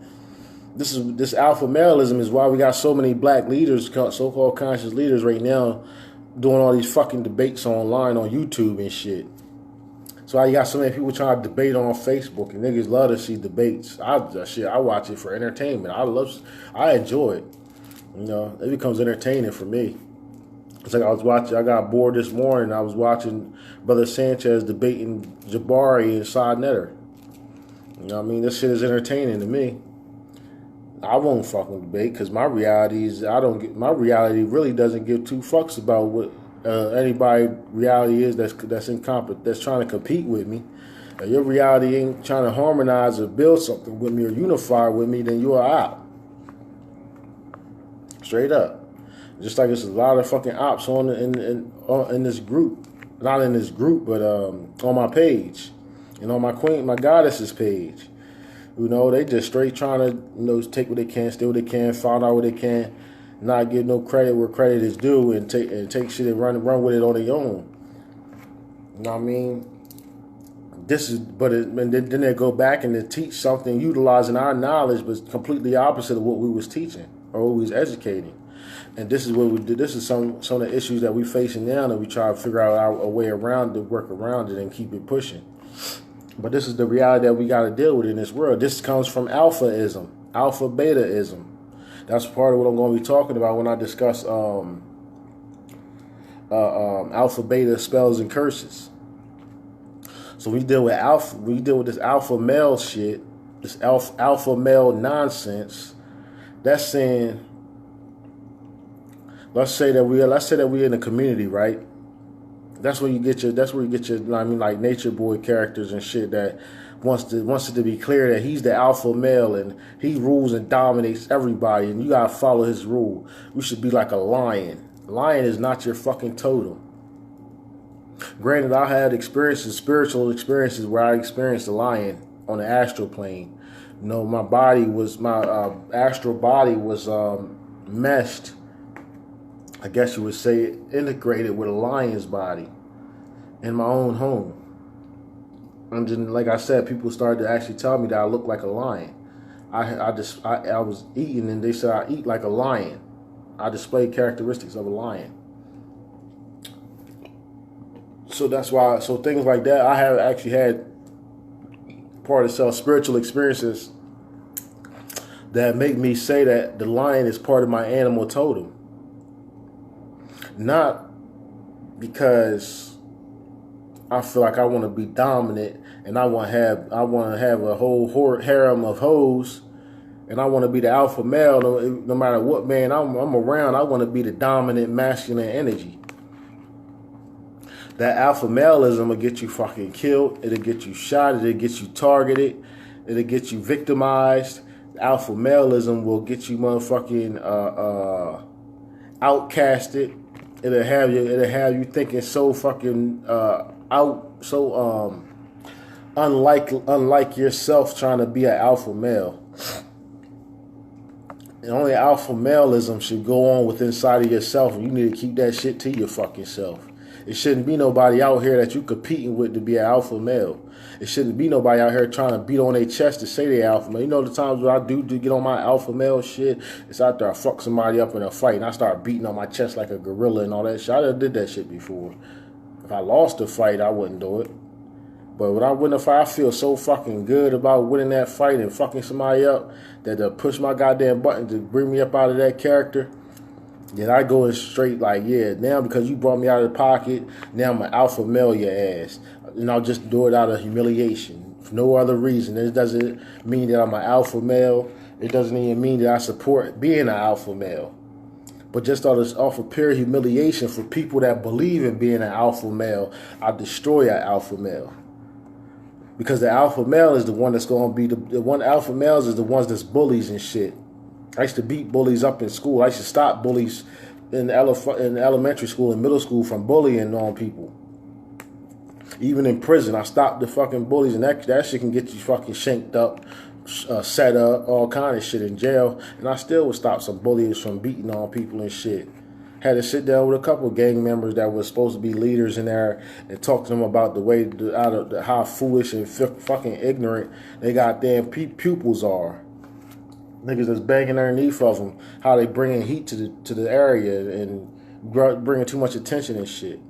This alpha maleism is why we got so many black leaders, so-called conscious leaders right now, doing all these fucking debates online on YouTube and shit. So you got so many people trying to debate on Facebook, and niggas love to see debates. I watch it for entertainment. I enjoy it. You know, it becomes entertaining for me. It's like I got bored this morning. I was watching Brother Sanchez debating Jabari and Sod Netter. You know what I mean? This shit is entertaining to me. I won't fucking debate, because my reality really doesn't give two fucks about what anybody reality is that's trying to compete with me. If your reality ain't trying to harmonize or build something with me or unify with me, then you are out. Straight up. Just like there's a lot of fucking ops in this group, not in this group, but on my page, and on my goddess's page. You know, they just straight trying to, take what they can, steal what they can, find out what they can, not give no credit where credit is due, and take shit and run with it on their own. You know what I mean? And then they go back and they teach something utilizing our knowledge, but completely opposite of what we was teaching or what we was educating. And this is what we did. This is some of the issues that we facing now, that we try to figure out a way around to work around it and keep it pushing. But this is the reality that we got to deal with in this world. This comes from alphaism, alpha betaism. That's part of what I'm going to be talking about when I discuss alpha beta spells and curses. So we deal with this alpha male shit, this alpha male nonsense. That's saying, let's say that we're in a community, right? That's where you get your, like nature boy characters and shit that wants it to be clear that he's the alpha male and he rules and dominates everybody, and you gotta follow his rule. You should be like a lion. Lion is not your fucking totem. Granted, I had spiritual experiences where I experienced a lion on the astral plane, My body was, my astral body was meshed, I guess you would say, integrated with a lion's body in my own home. And then, like I said, people started to actually tell me that I look like a lion. I was eating, and they said I eat like a lion. I display characteristics of a lion. So that's why, so things like that, I have actually had part of self spiritual experiences that make me say that the lion is part of my animal totem. Not because I feel like I want to be dominant and I want to have a whole harem of hoes, and I want to be the alpha male. No matter what man I'm around, I want to be the dominant masculine energy. That alpha maleism will get you fucking killed. It'll get you shot. It'll get you targeted. It'll get you victimized. Alpha maleism will get you motherfucking outcasted. It'll have you thinking so fucking unlike yourself, trying to be an alpha male. And only alpha maleism should go on with inside of yourself, and you need to keep that shit to your fucking self. It shouldn't be nobody out here that you competing with to be an alpha male. It shouldn't be nobody out here trying to beat on their chest to say they alpha male. You know the times when I do get on my alpha male shit, it's after I fuck somebody up in a fight and I start beating on my chest like a gorilla and all that shit. I done did that shit before. If I lost the fight, I wouldn't do it. But when I win a fight, I feel so fucking good about winning that fight and fucking somebody up that to push my goddamn button to bring me up out of that character. Then I go in straight like, yeah, now because you brought me out of the pocket, now I'm an alpha male your ass. And I'll just do it out of humiliation. For no other reason. It doesn't mean that I'm an alpha male. It doesn't even mean that I support being an alpha male. But just off of pure humiliation for people that believe in being an alpha male, I destroy an alpha male. Because the alpha male is the one that's going to be the one. Alpha males is the ones that's bullies and shit. I used to beat bullies up in school. I used to stop bullies in elementary school and middle school from bullying on people. Even in prison, I stopped the fucking bullies, and that shit can get you fucking shanked up, set up, all kind of shit in jail. And I still would stop some bullies from beating on people and shit. Had to sit down with a couple of gang members that were supposed to be leaders in there and talk to them about the way, how foolish and fucking ignorant they goddamn pupils are. Niggas that's banging underneath of them, how they bringing heat to the area and bringing too much attention and shit.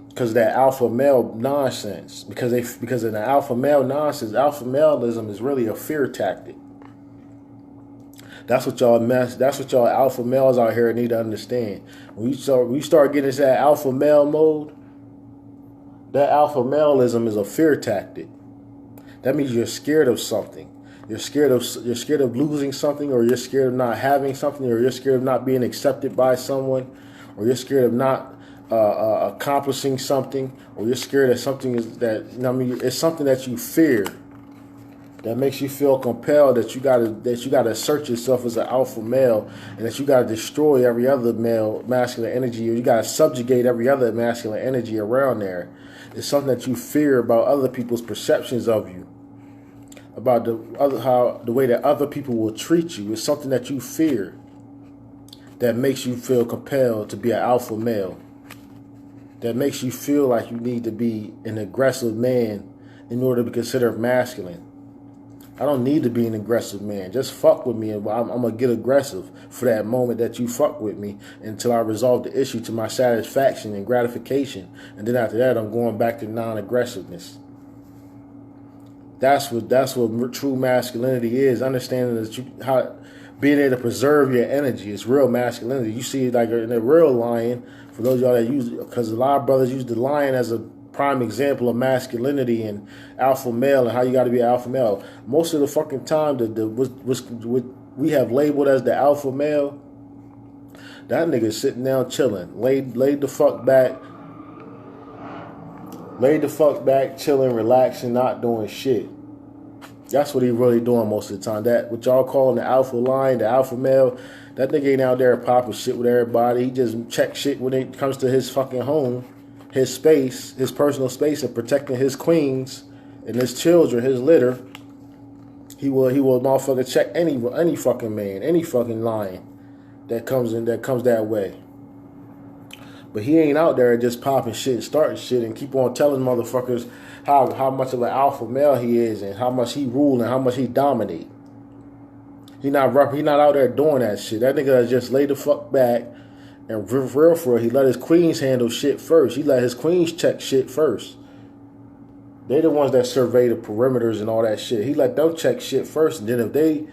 Because of that alpha male nonsense. Because of the alpha male nonsense, alpha maleism is really a fear tactic. That's what y'all alpha males out here need to understand. When you start getting into that alpha male mode, that alpha maleism is a fear tactic. That means you're scared of something. You're scared of losing something, or you're scared of not having something, or you're scared of not being accepted by someone, or you're scared of not accomplishing something, or you're scared that something is that, you know what I mean, it's something that you fear that makes you feel compelled that you gotta assert yourself as an alpha male, and that you gotta destroy every other male masculine energy, or you gotta subjugate every other masculine energy around there. It's something that you fear about other people's perceptions of you, about the way that other people will treat you. It's something that you fear that makes you feel compelled to be an alpha male. That makes you feel like you need to be an aggressive man in order to be considered masculine. I don't need to be an aggressive man. Just fuck with me, and I'm going to get aggressive for that moment that you fuck with me until I resolve the issue to my satisfaction and gratification. And then after that, I'm going back to non-aggressiveness. That's what true masculinity is. Understanding that being able to preserve your energy is real masculinity. You see, like in a real lion, for those of y'all that use, because a lot of brothers use the lion as a prime example of masculinity and alpha male and how you got to be an alpha male. Most of the fucking time, what we have labeled as the alpha male, that nigga sitting down chilling, laid the fuck back, chilling, relaxing, not doing shit. That's what he really doing most of the time. That what y'all calling the alpha lion, the alpha male, that nigga ain't out there popping shit with everybody. He just check shit when it comes to his fucking home, his space, his personal space, and protecting his queens and his children, his litter. He will motherfucker check any fucking man, any fucking lion that comes that way. But he ain't out there just popping shit, starting shit, and keep on telling motherfuckers how much of an alpha male he is and how much he rule and how much he dominate. He not out there doing that shit. That nigga just lay the fuck back and for real, he let his queens handle shit first. He let his queens check shit first. They the ones that survey the perimeters and all that shit. He let them check shit first, and then if they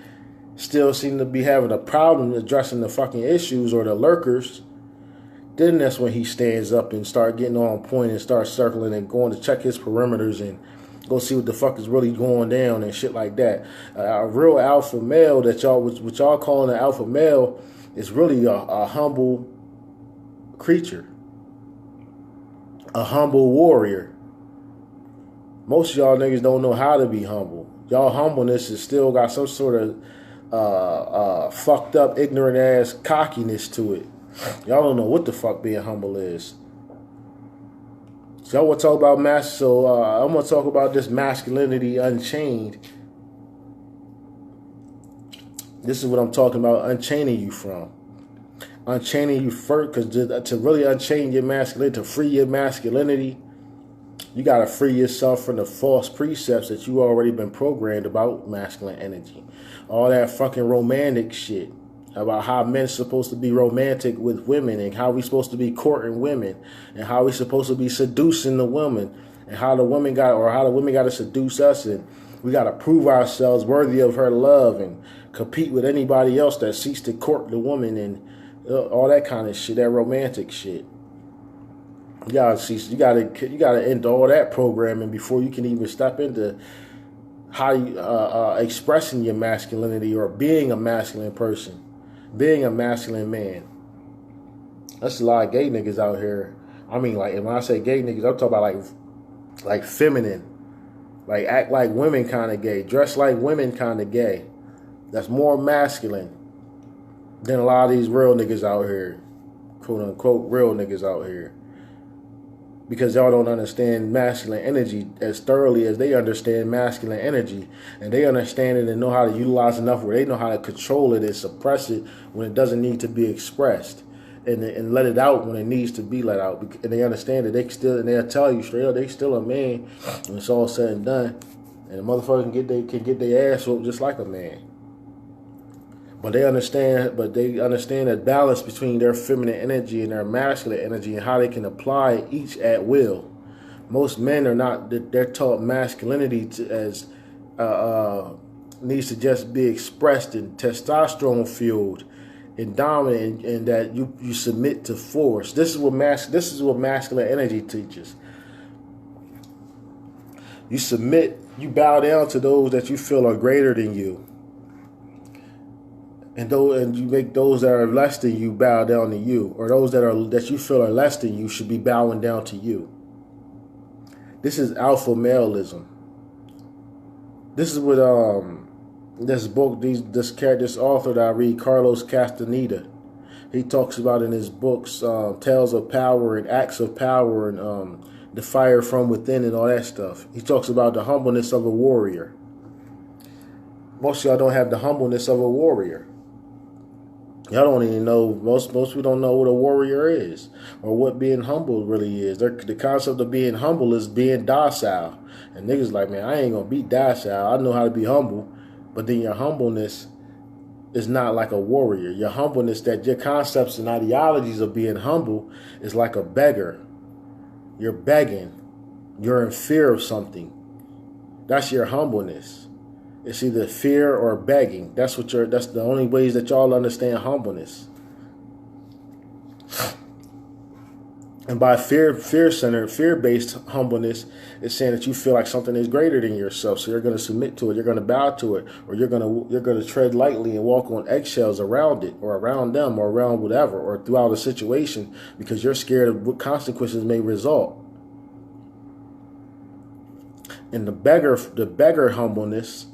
still seem to be having a problem addressing the fucking issues or the lurkers, then that's when he stands up and start getting on point and start circling and going to check his perimeters and go see what the fuck is really going down and shit like that. A real alpha male that what y'all calling an alpha male is really a humble creature, a humble warrior. Most of y'all niggas don't know how to be humble. Y'all humbleness is still got some sort of fucked up, ignorant ass cockiness to it. Y'all don't know what the fuck being humble is. So I want to talk about I'm gonna talk about this Masculinity Unchained. This is what I'm talking about, unchaining you from. Unchaining you first, because to really unchain your masculinity, to free your masculinity, you got to free yourself from the false precepts that you already been programmed about masculine energy. All that fucking romantic shit about how men are supposed to be romantic with women and how we supposed to be courting women and how we supposed to be seducing the women and how the women got to seduce us, and we got to prove ourselves worthy of her love and compete with anybody else that seeks to court the woman and all that kind of shit, that romantic shit. You gotta end all that programming before you can even step into how you expressing your masculinity or being a masculine person, being a masculine man. That's a lot of gay niggas out here. I mean, like, when I say gay niggas, I'm talking about like feminine, like act like women kind of gay, dress like women kind of gay. That's more masculine than a lot of these real niggas out here, quote unquote real niggas out here. Because y'all don't understand masculine energy as thoroughly as they understand masculine energy. And they understand it and know how to utilize enough where they know how to control it and suppress it when it doesn't need to be expressed. And let it out when it needs to be let out. And they understand that and they'll tell you straight up, they still a man when it's all said and done. And the motherfucker can get their ass whooped just like a man. But they understand that balance between their feminine energy and their masculine energy and how they can apply each at will. Most men are not, they're taught masculinity as needs to just be expressed and testosterone fueled and dominant, and that you submit to force. This is what masculine energy teaches. You submit, you bow down to those that you feel are greater than you. And you make those that are less than you bow down to you, or those that you feel are less than you should be bowing down to you. This is alpha maleism. This is what this book, this author that I read, Carlos Castaneda, he talks about in his books, Tales of Power and Acts of Power and the Fire from Within and all that stuff. He talks about the humbleness of a warrior. Most of y'all don't have the humbleness of a warrior. Y'all don't even know, most people don't know what a warrior is or what being humble really is. The concept of being humble is being docile. And niggas like, man, I ain't going to be docile. I know how to be humble. But then your humbleness is not like a warrior. Your humbleness, that your concepts and ideologies of being humble is like a beggar. You're begging. You're in fear of something. That's your humbleness. It's either fear or begging. That's the only ways that y'all understand humbleness. And by fear-centered, fear-based humbleness, it's saying that you feel like something is greater than yourself, so you're going to submit to it, you're going to bow to it, or you're going to tread lightly and walk on eggshells around it, or around them, or around whatever, or throughout a situation, because you're scared of what consequences may result. And the beggar humbleness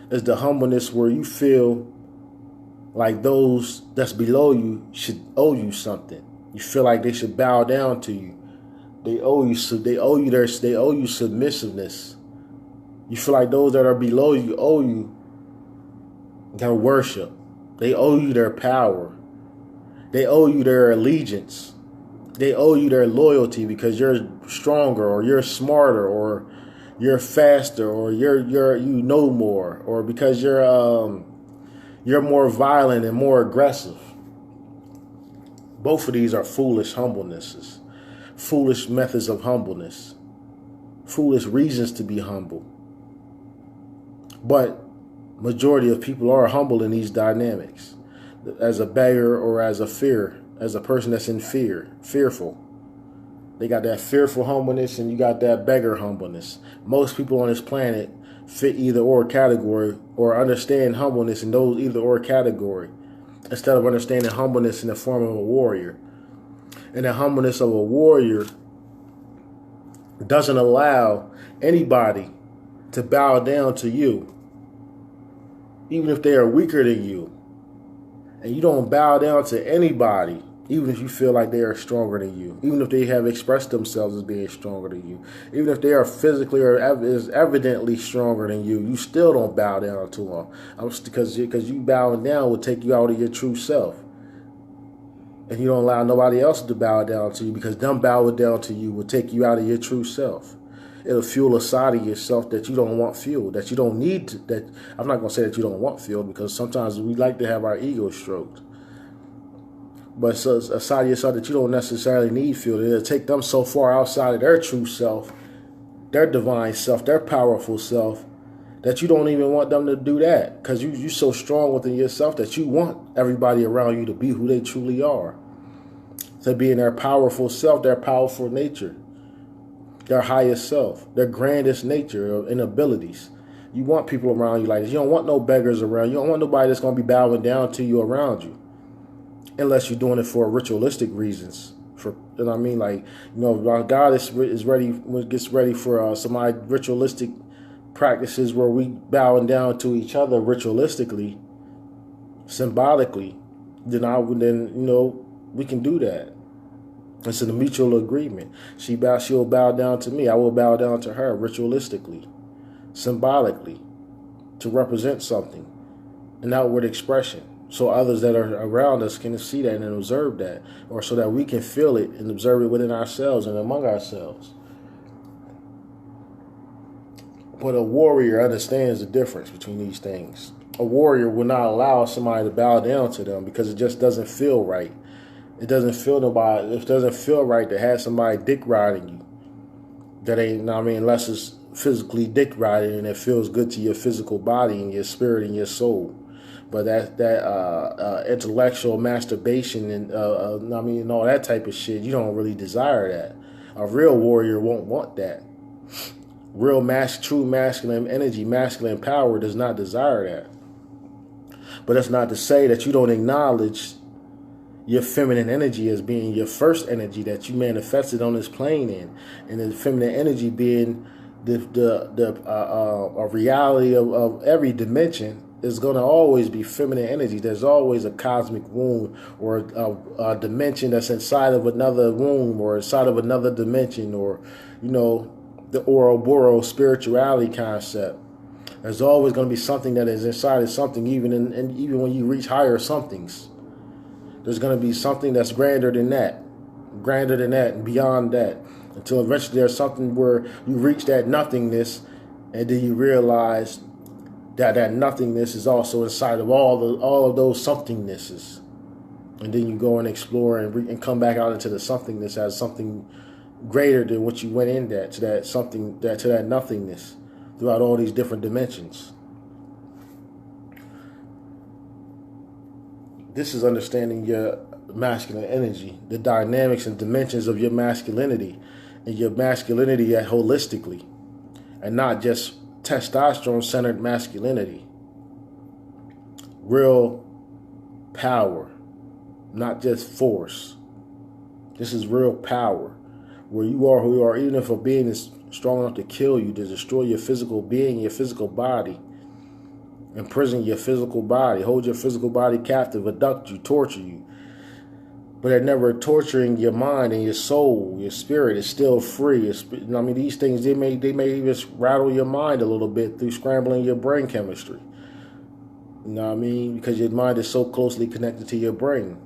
is the humbleness where you feel like those that's below you should owe you something. You feel like they should bow down to you. They owe you submissiveness. You feel like those that are below you owe you their worship. They owe you their power. They owe you their allegiance. They owe you their loyalty because you're stronger, or you're smarter, or you're faster, or you know more, or because you're more violent and more aggressive. Both of these are foolish humblenesses, foolish methods of humbleness, foolish reasons to be humble. But majority of people are humble in these dynamics, as a beggar or as a person that's in fear, fearful. They got that fearful humbleness, and you got that beggar humbleness. Most people on this planet fit either or category, or understand humbleness in those either or category, instead of understanding humbleness in the form of a warrior. And the humbleness of a warrior doesn't allow anybody to bow down to you, even if they are weaker than you. And you don't bow down to anybody, even if you feel like they are stronger than you, even if they have expressed themselves as being stronger than you, even if they are physically or is evidently stronger than you, you still don't bow down to them. Because you bowing down will take you out of your true self. And you don't allow nobody else to bow down to you, because them bowing down to you will take you out of your true self. It'll fuel a side of yourself that you don't want fueled, that you don't need to, that I'm not going to say that you don't want fueled, because sometimes we like to have our ego stroked. But it's a side of yourself that you don't necessarily need fueled. It'll take them so far outside of their true self, their divine self, their powerful self, that you don't even want them to do that, because you're so strong within yourself that you want everybody around you to be who they truly are, to be in their powerful self, their powerful nature, their highest self, their grandest nature and abilities. You want people around you like this. You don't want no beggars around. You don't want nobody that's going to be bowing down to you around you, unless you're doing it for ritualistic reasons. And I mean, like, God is ready, gets ready for some ritualistic practices where we bowing down to each other ritualistically, symbolically. Then we can do that. It's a mutual agreement. She'll bow down to me. I will bow down to her ritualistically, symbolically, to represent something, an outward expression, so others that are around us can see that and observe that, or so that we can feel it and observe it within ourselves and among ourselves. But a warrior understands the difference between these things. A warrior will not allow somebody to bow down to them because it just doesn't feel right. It doesn't feel right to have somebody dick riding you. That ain't, unless it's physically dick riding and it feels good to your physical body and your spirit and your soul. But that intellectual masturbation and all that type of shit, you don't really desire that. A real warrior won't want that. Real true masculine energy, masculine power does not desire that. But that's not to say that you don't acknowledge your feminine energy as being your first energy that you manifested on this plane in, and the feminine energy being a reality of every dimension is going to always be feminine energy. There's always a cosmic womb, or a dimension that's inside of another womb, or inside of another dimension, or the Ouroboros spirituality concept. There's always going to be something that is inside of something, even when you reach higher somethings. There's going to be something that's grander than that, and beyond that, until eventually there's something where you reach that nothingness, and then you realize that nothingness is also inside of all of those somethingnesses, and then you go and explore and come back out into the somethingness as something greater than what you went in to that nothingness throughout all these different dimensions. This is understanding your masculine energy, the dynamics and dimensions of your masculinity, and your masculinity holistically, and not just testosterone-centered masculinity. Real power, not just force. This is real power, where you are who you are, even if a being is strong enough to kill you, to destroy your physical being, your physical body, imprison your physical body, hold your physical body captive, abduct you, torture you. but they're never torturing your mind and your soul. Your spirit is still free. I mean, these things, they may just rattle your mind a little bit through scrambling your brain chemistry. You know what I mean? Because your mind is so closely connected to your brain.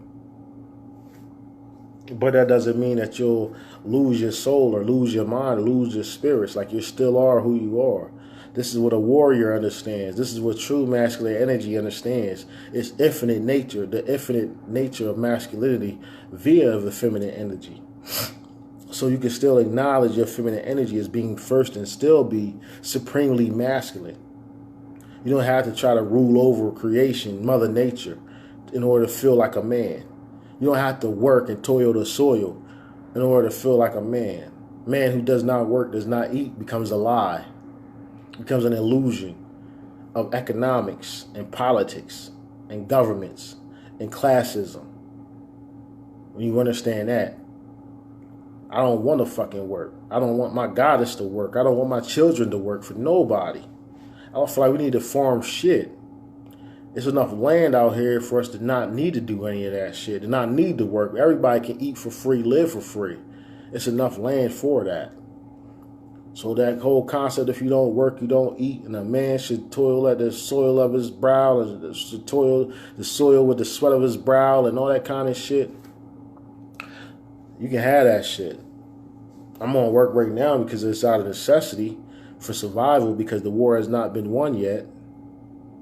But that doesn't mean that you'll lose your soul or lose your mind or lose your spirits. Like, you still are who you are. This is what a warrior understands. This is what true masculine energy understands. It's infinite nature, the infinite nature of masculinity via the feminine energy. So you can still acknowledge your feminine energy as being first and still be supremely masculine. You don't have to try to rule over creation, Mother Nature, in order to feel like a man. You don't have to work and toil the soil in order to feel like a man. Man who does not work, does not eat, becomes a lie. Becomes an illusion of economics and politics and governments and classism. When you understand that, I don't want to fucking work. I don't want my goddess to work. I don't want my children to work for nobody. I don't feel like we need to farm shit. There's enough land out here for us to not need to do any of that shit, to not need to work. Everybody can eat for free, live for free. It's enough land for that. So that whole concept, if you don't work, you don't eat, and a man should toil at the soil of his brow, should toil the soil with the sweat of his brow and all that kind of shit, you can have that shit. I'm on work right now because it's out of necessity for survival, because the war has not been won yet.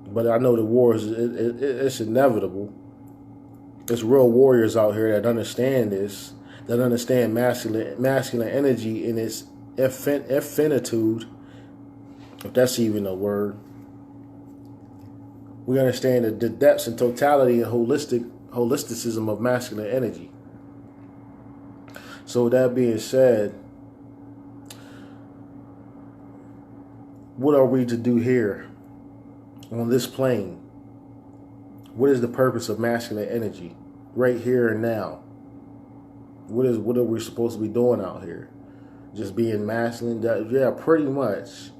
But I know the war it's inevitable. There's real warriors out here that understand this, that understand masculine energy in its infinitude, if that's even a word. We understand the depths and totality and holisticism of masculine energy. So with that being said, what are we to do here on this plane? What is the purpose of masculine energy right here and now? What are we supposed to be doing out here? Just being masculine? Yeah, pretty much.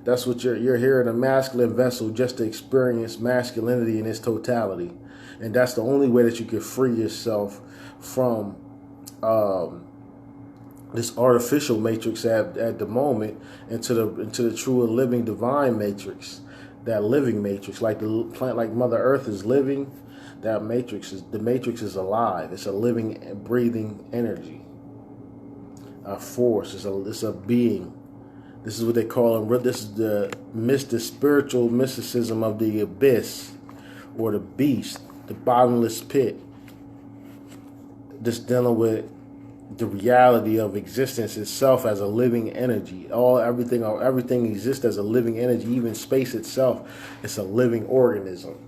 That's what you're here in a masculine vessel, just to experience masculinity in its totality. And that's the only way that you can free yourself from this artificial matrix at the moment into the true and living divine matrix, that living matrix, like the plant, like Mother Earth is living. The matrix is alive. It's a living, breathing energy, a force. It's a being. This is what they call it. This is the spiritual mysticism of the abyss, or the beast, the bottomless pit. Just dealing with the reality of existence itself as a living energy. Everything exists as a living energy. Even space itself is a living organism.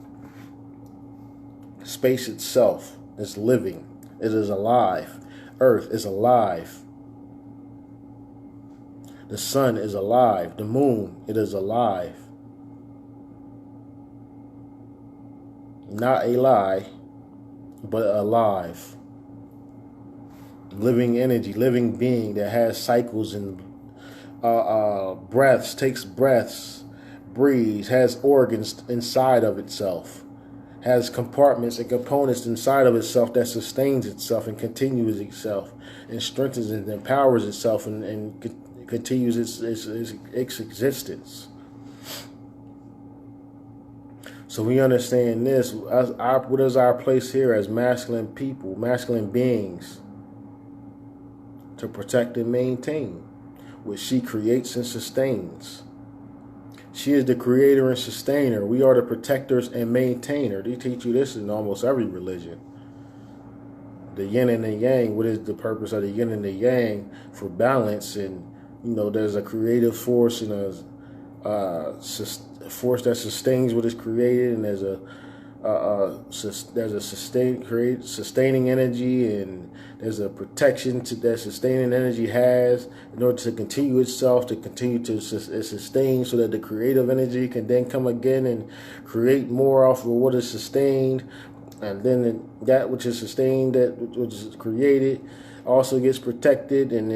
Space itself is living. It is alive. Earth is alive. The sun is alive. The moon, it is alive. Not a lie, but alive. Living energy, living being that has cycles and breaths, takes breaths, breathes, has organs inside of itself, has compartments and components inside of itself that sustains itself and continues itself and strengthens and empowers itself and continues its existence. So we understand this. What is our place here as masculine people, masculine beings? To protect and maintain, which she creates and sustains. She is the creator and sustainer. We are the protectors and maintainer. They teach you this in almost every religion. The yin and the yang. What is the purpose of the yin and the yang? For balance. And there's a creative force and a force that sustains what is created, and there's a sustaining energy, and there's a protection that sustaining energy has in order to continue itself, to continue to sustain, so that the creative energy can then come again and create more off of what is sustained, and then that which is sustained, that which is created, also gets protected and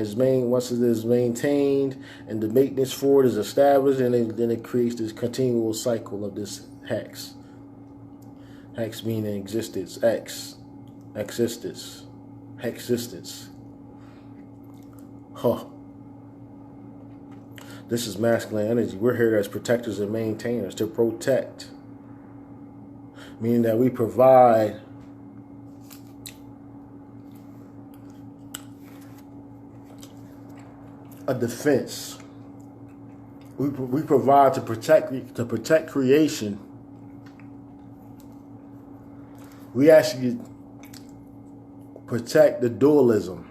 once it is maintained and the maintenance for it is established, and then it creates this continual cycle of this hex. Hex meaning existence, existence. existence. Huh. This is masculine energy. We're here as protectors and maintainers to protect. Meaning that we provide a defense. We provide to protect creation. We actually protect the dualism,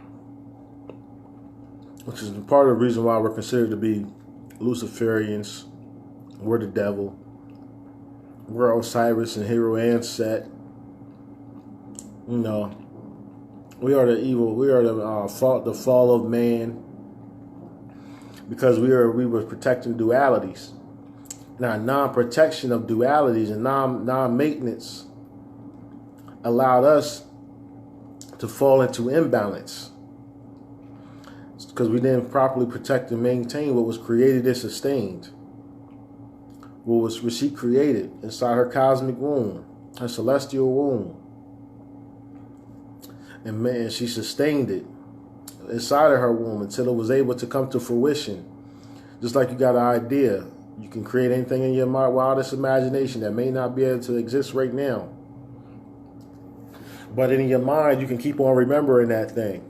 which is part of the reason why we're considered to be Luciferians. We're the devil. We're Osiris and Hero and Set. You know, we are the evil. We are the fall of man, because we were protecting dualities. Now, non-protection of dualities and non-maintenance allowed us to fall into imbalance, because we didn't properly protect and maintain what was created and sustained, what she created inside her cosmic womb, her celestial womb, and man, she sustained it inside of her womb until it was able to come to fruition. Just like you got an idea, you can create anything in your wildest imagination that may not be able to exist right now, but in your mind you can keep on remembering that thing.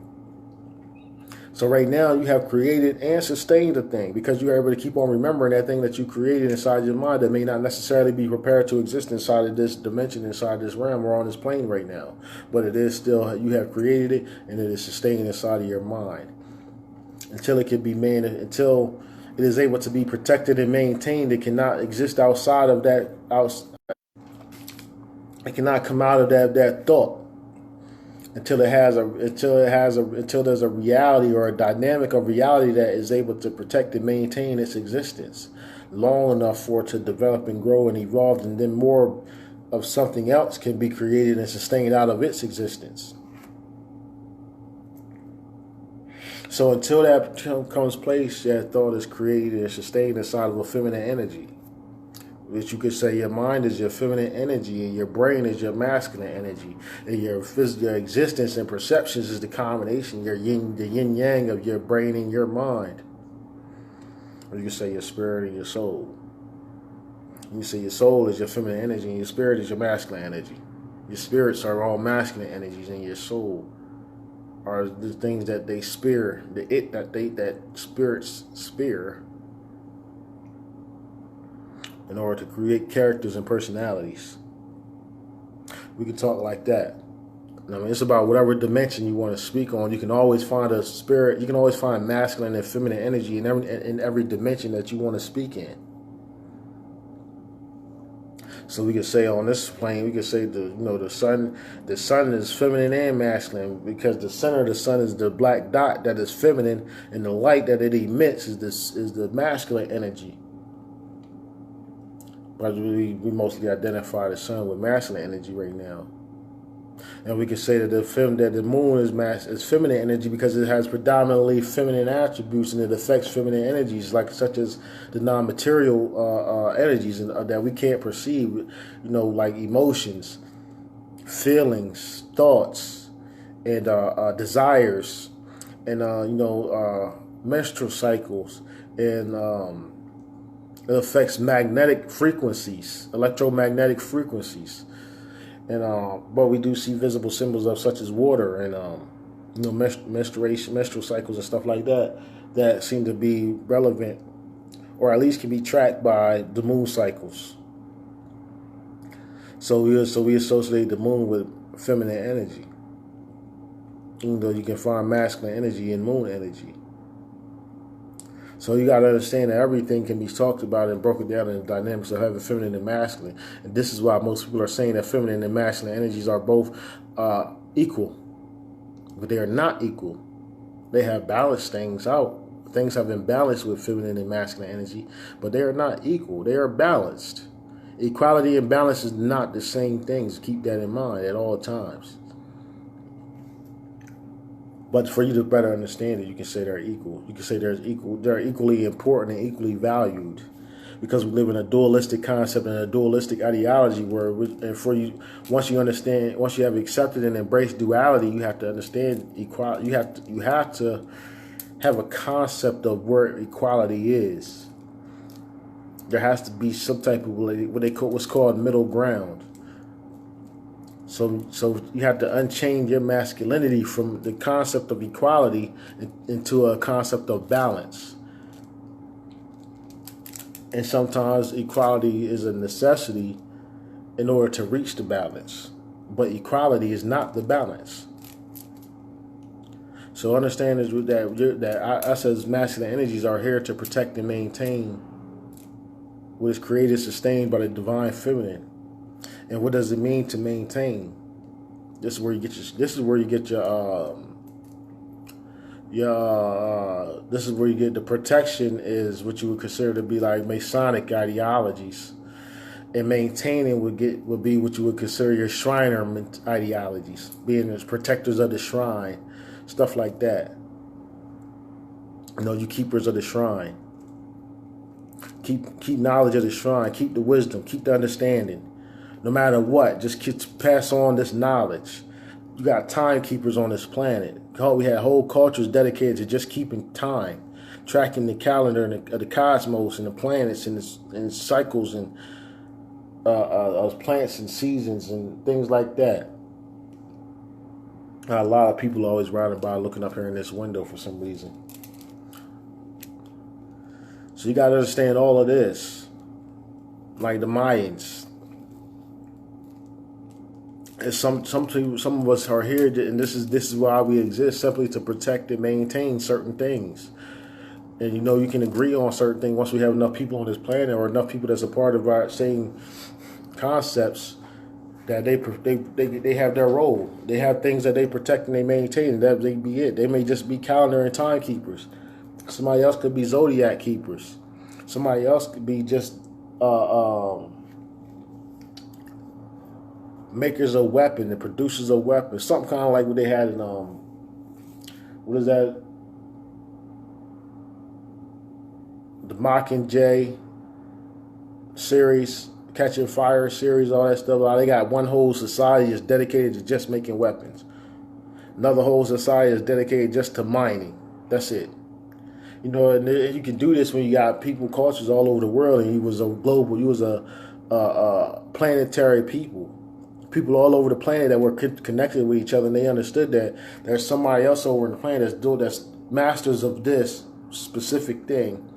So right now you have created and sustained a thing because you are able to keep on remembering that thing that you created inside your mind that may not necessarily be prepared to exist inside of this dimension, inside this realm, or on this plane right now. But it is still, you have created it, and it is sustained inside of your mind until it can be made, until it is able to be protected and maintained. It cannot exist outside of that. It cannot come out of that thought. Until there's a reality or a dynamic of reality that is able to protect and maintain its existence long enough for it to develop and grow and evolve, and then more of something else can be created and sustained out of its existence. So until that comes place, that thought is created and sustained inside of a feminine energy. Which you could say your mind is your feminine energy, and your brain is your masculine energy, and your existence and perceptions is the combination, the yin yang of your brain and your mind. Or you could say your spirit and your soul. You can say your soul is your feminine energy, and your spirit is your masculine energy. Your spirits are all masculine energies, and your soul are the things that they spear, that spirits spear, in order to create characters and personalities. We can talk like that. I mean, it's about whatever dimension you want to speak on. You can always find a spirit. You can always find masculine and feminine energy in every dimension that you want to speak in. So we could say on this plane, we could say the sun is feminine and masculine, because the center of the sun is the black dot that is feminine, and the light that it emits is the masculine energy. But we mostly identify the sun with masculine energy right now. And we can say that the moon is feminine energy because it has predominantly feminine attributes, and it affects feminine energies, such as the non-material energies that we can't perceive, like emotions, feelings, thoughts, and desires, and menstrual cycles, and it affects magnetic frequencies, electromagnetic frequencies. And but we do see visible symbols of such as water and menstrual cycles and stuff like that seem to be relevant, or at least can be tracked by the moon cycles. So we associate the moon with feminine energy, even though you can find masculine energy in moon energy. So you got to understand that everything can be talked about and broken down in the dynamics of having feminine and masculine. And this is why most people are saying that feminine and masculine energies are both equal. But they are not equal. They have balanced things out. Things have been balanced with feminine and masculine energy, but they are not equal. They are balanced. Equality and balance is not the same things. Keep that in mind at all times. But for you to better understand it, you can say they're equal. You can say they're equally important and equally valued. because we live in a dualistic concept and a dualistic ideology where, once you understand, once you have accepted and embraced duality, you have to understand equality. You have to have a concept of where equality is. There has to be some type of what's called middle ground. So you have to unchain your masculinity from the concept of equality into a concept of balance. And sometimes equality is a necessity in order to reach the balance. But equality is not the balance. So understand that us as masculine energies are here to protect and maintain what is created, sustained by the divine feminine. And what does it mean to maintain? This is where you get your this is where you get the protection, is what you would consider to be like Masonic ideologies, and maintaining would be what you would consider your Shriner ideologies, being as protectors of the shrine, stuff like that. You keepers of the shrine. Keep knowledge of the shrine. Keep the wisdom. Keep the understanding. No matter what, just pass on this knowledge. You got timekeepers on this planet. We had whole cultures dedicated to just keeping time, tracking the calendar of the cosmos and the planets and cycles and of plants and seasons and things like that. A lot of people are always riding by looking up here in this window for some reason. So you got to understand all of this, like the Mayans. And some of us are here, and this is why we exist, simply to protect and maintain certain things. And you can agree on certain things once we have enough people on this planet, or enough people that's a part of our same concepts, that they have their role. They have things that they protect and they maintain, and that may be it. They may just be calendar and timekeepers. Somebody else could be zodiac keepers. Somebody else could be just makers of weapons and producers of weapons. Something kind of like what they had in what is that? The Mockingjay series, Catching Fire series, all that stuff. They got one whole society is dedicated to just making weapons. Another whole society is dedicated just to mining. That's it. And you can do this when you got people, cultures all over the world, and you was a planetary people. People all over the planet that were connected with each other, and they understood that there's somebody else over in the planet that's masters of this specific thing,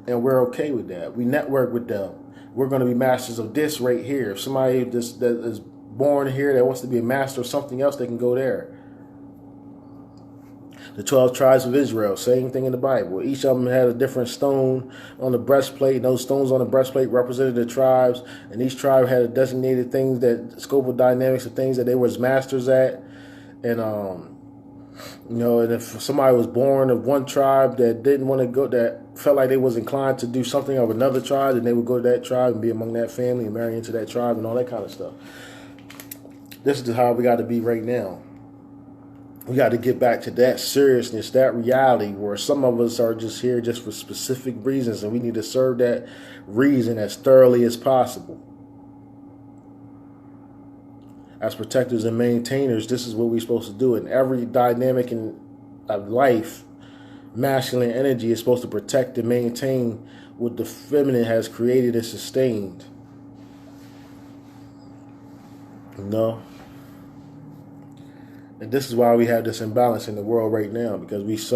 and we're okay with that. We network with them. We're going to be masters of this right here. If somebody that is born here that wants to be a master of something else, they can go there. The 12 tribes of Israel, same thing in the Bible. Each of them had a different stone on the breastplate. Those stones on the breastplate represented the tribes, and each tribe had a designated things, that scope of dynamics of things that they was masters at. And and if somebody was born of one tribe that didn't want to go, that felt like they was inclined to do something of another tribe, then they would go to that tribe and be among that family and marry into that tribe and all that kind of stuff. This is how we got to be right now. We got to get back to that seriousness, that reality, where some of us are just here just for specific reasons, and we need to serve that reason as thoroughly as possible. As protectors and maintainers, this is what we're supposed to do. In every dynamic of life, masculine energy is supposed to protect and maintain what the feminine has created and sustained. And this is why we have this imbalance in the world right now, because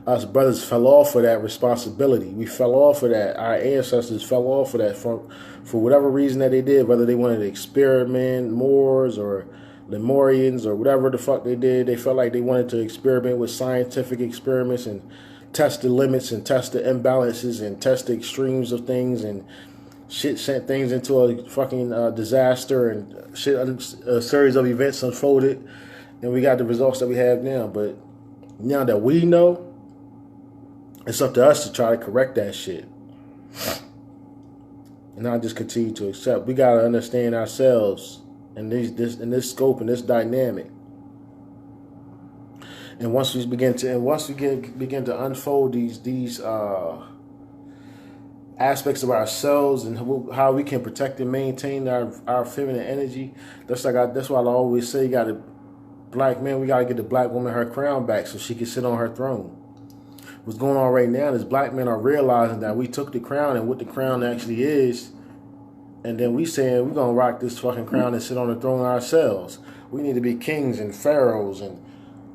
us brothers fell off of that responsibility. We fell off of that. Our ancestors fell off of that for whatever reason that they did, whether they wanted to experiment, Moors or Lemurians or whatever the fuck they did. They felt like they wanted to experiment with scientific experiments and test the limits and test the imbalances and test the extremes of things, and shit sent things into a fucking disaster, and a series of events unfolded. And we got the results that we have now. But now that we know, it's up to us to try to correct that shit. And not just continue to accept. We got to understand ourselves in this scope and this dynamic. And once we begin to unfold these aspects of ourselves and how we can protect and maintain our feminine energy. That's why I always say, black man, we gotta get the black woman her crown back so she can sit on her throne. What's going on right now is black men are realizing that we took the crown and what the crown actually is, and then we saying we're gonna rock this fucking crown and sit on the throne ourselves. We need to be kings and pharaohs, and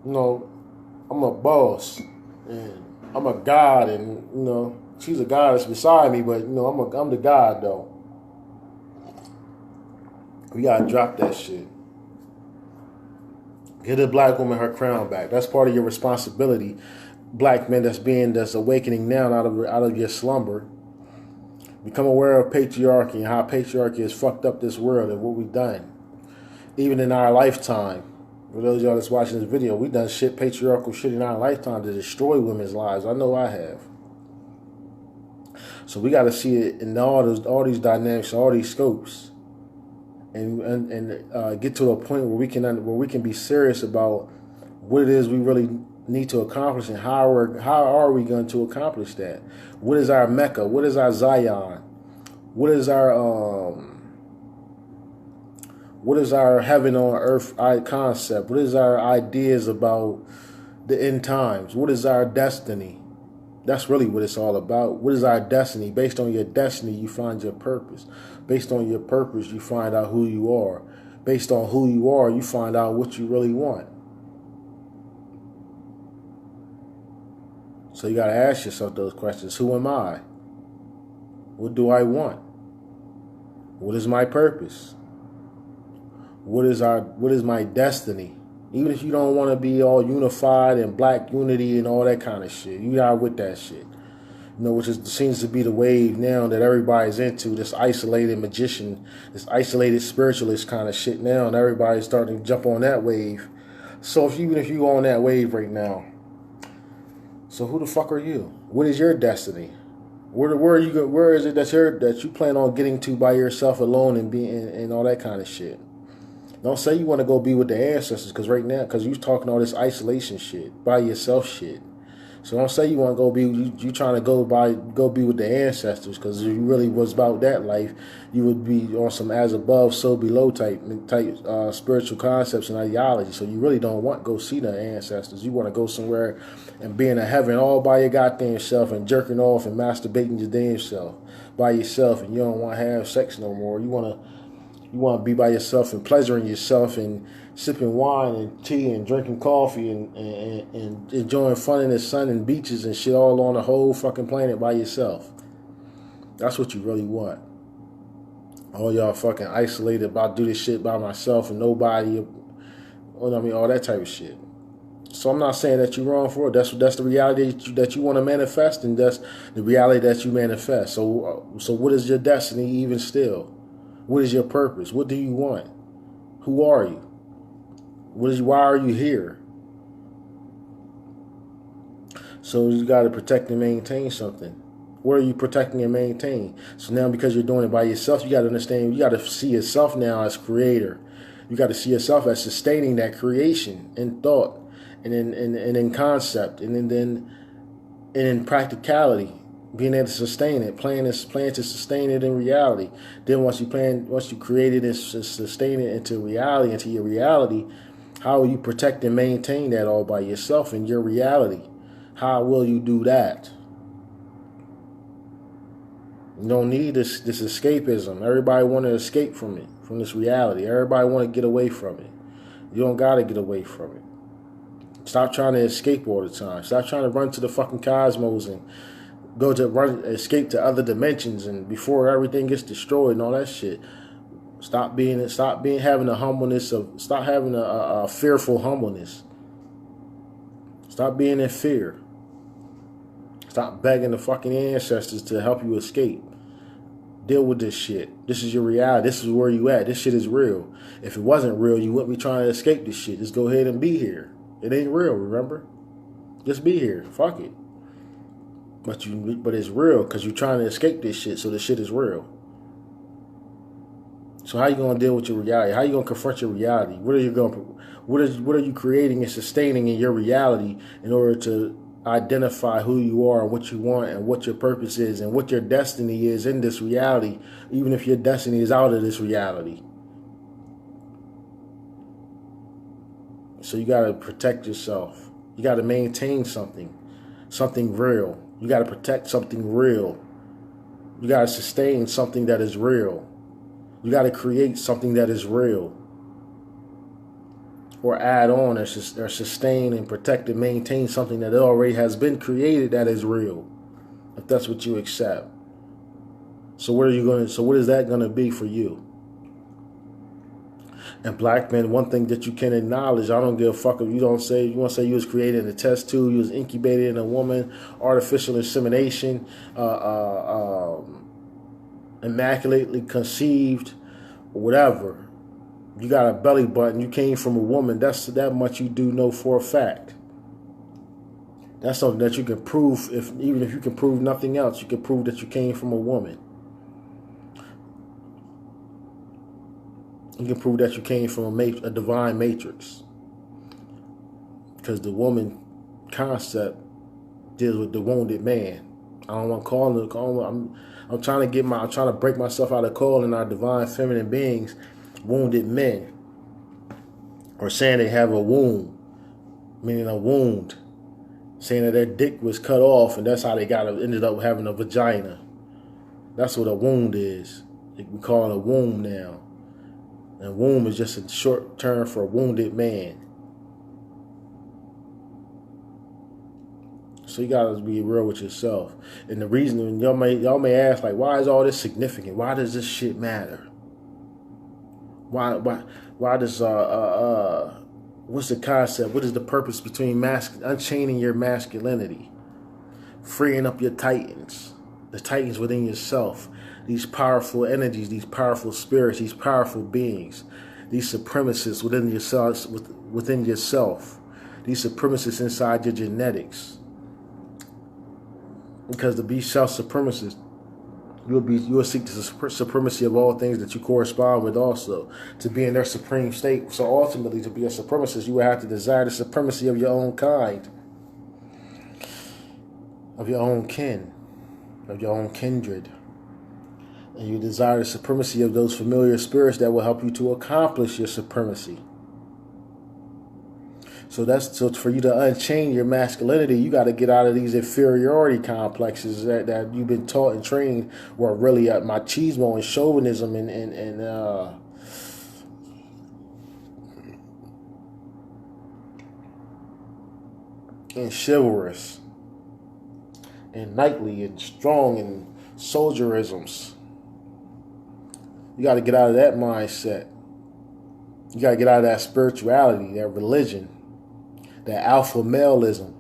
I'm a boss and I'm a god, and she's a goddess beside me, but I'm the god though. We gotta drop that shit. Get a black woman her crown back. That's part of your responsibility. Black men that's awakening now out of your slumber. Become aware of patriarchy and how patriarchy has fucked up this world and what we've done. Even in our lifetime. For those of y'all that's watching this video, we've done patriarchal shit in our lifetime to destroy women's lives. I know I have. So we got to see it in all these dynamics, all these scopes, and get to a point where we can be serious about what it is we really need to accomplish and how are we going to accomplish that? What is our Mecca? What is our Zion? What is our heaven on earth concept? What is our ideas about the end times? What is our destiny? That's really what it's all about. What is our destiny? Based on your destiny, you find your purpose. Based on your purpose, you find out who you are. Based on who you are, you find out what you really want. So you got to ask yourself those questions. Who am I? What do I want? What is my purpose? What is my destiny? Even if you don't want to be all unified and black unity and all that kind of shit, you are with that shit. Which seems to be the wave now that everybody's into, this isolated magician, this isolated spiritualist kind of shit now, and everybody's starting to jump on that wave. So even if you on that wave right now, so who the fuck are you? What is your destiny? Where is it that you plan on getting to by yourself alone and all that kind of shit? Don't say you want to go be with the ancestors because you talking all this isolation shit, by yourself shit. So don't say you want to go be you trying to go be with the ancestors, because if you really was about that life, you would be on some as above, so below type spiritual concepts and ideology. So you really don't want to go see the ancestors. You want to go somewhere and be in a heaven all by your goddamn self and jerking off and masturbating your damn self by yourself, and you don't want to have sex no more. You want to be by yourself and pleasuring yourself and sipping wine and tea and drinking coffee and enjoying fun in the sun and beaches and shit all on the whole fucking planet by yourself. That's what you really want. All y'all fucking isolated about do this shit by myself and nobody, all that type of shit. So I'm not saying that you're wrong for it. That's the reality that you want to manifest, and that's the reality that you manifest. So what is your destiny even still? What is your purpose? What do you want? Who are you? Why are you here? So you got to protect and maintain something. What are you protecting and maintaining? So now, because you're doing it by yourself, you got to understand, you got to see yourself now as creator. You got to see yourself as sustaining that creation in thought and in concept and in practicality. Being able to sustain it, plan to sustain it in reality. Then once you create it and sustain it into reality, into your reality, how will you protect and maintain that all by yourself in your reality? How will you do that? You don't need this escapism. Everybody want to escape from it, from this reality. Everybody want to get away from it. You don't got to get away from it. Stop trying to escape all the time. Stop trying to run to the fucking cosmos and escape to other dimensions, and before everything gets destroyed and all that shit. Stop having a humbleness stop having a fearful humbleness. Stop being in fear. Stop begging the fucking ancestors to help you escape. Deal with this shit. This is your reality. This is where you at. This shit is real. If it wasn't real, you wouldn't be trying to escape this shit. Just go ahead and be here. It ain't real, remember? Just be here. Fuck it. But it's real because you're trying to escape this shit, so the shit is real. So how you gonna deal with your reality? How you gonna confront your reality? What are you creating and sustaining in your reality in order to identify who you are and what you want and what your purpose is and what your destiny is in this reality, even if your destiny is out of this reality. So you got to protect yourself. You got to maintain something real. You got to protect something real. You got to sustain something that is real. You got to create something that is real. Or add on or sustain and protect and maintain something that already has been created that is real. If that's what you accept. So what is that going to be for you? And black men, one thing that you can acknowledge, I don't give a fuck if you want to say you was created in a test tube, you was incubated in a woman, artificial insemination, immaculately conceived, or whatever. You got a belly button, you came from a woman, that's that much you do know for a fact. That's something that you can prove, even if you can prove nothing else, you can prove that you came from a woman. You can prove that you came from a divine matrix. Because the woman concept deals with the wounded man. I don't want to call it, I'm trying to break myself out of calling our divine feminine beings wounded men, or saying they have a wound, meaning a wound, saying that their dick was cut off and that's how they ended up having a vagina. That's what a wound is. We call it a womb now, and womb is just a short term for a wounded man. So you gotta be real with yourself. And the reason, y'all may ask, like, why is all this significant? Why does this shit matter? Why does what's the concept? What is the purpose between unchaining your masculinity, freeing up your titans, the titans within yourself, these powerful energies, these powerful spirits, these powerful beings, these supremacists within yourself, these supremacists inside your genetics. Because to be self-supremacist, you will seek the supremacy of all things that you correspond with also, to be in their supreme state. So ultimately, to be a supremacist, you will have to desire the supremacy of your own kind, of your own kin, of your own kindred. And you desire the supremacy of those familiar spirits that will help you to accomplish your supremacy. So for you to unchain your masculinity, you got to get out of these inferiority complexes that you've been taught and trained, were really machismo and chauvinism and chivalrous and knightly and strong and soldierisms. You got to get out of that mindset. You got to get out of that spirituality, that religion. That alpha maleism,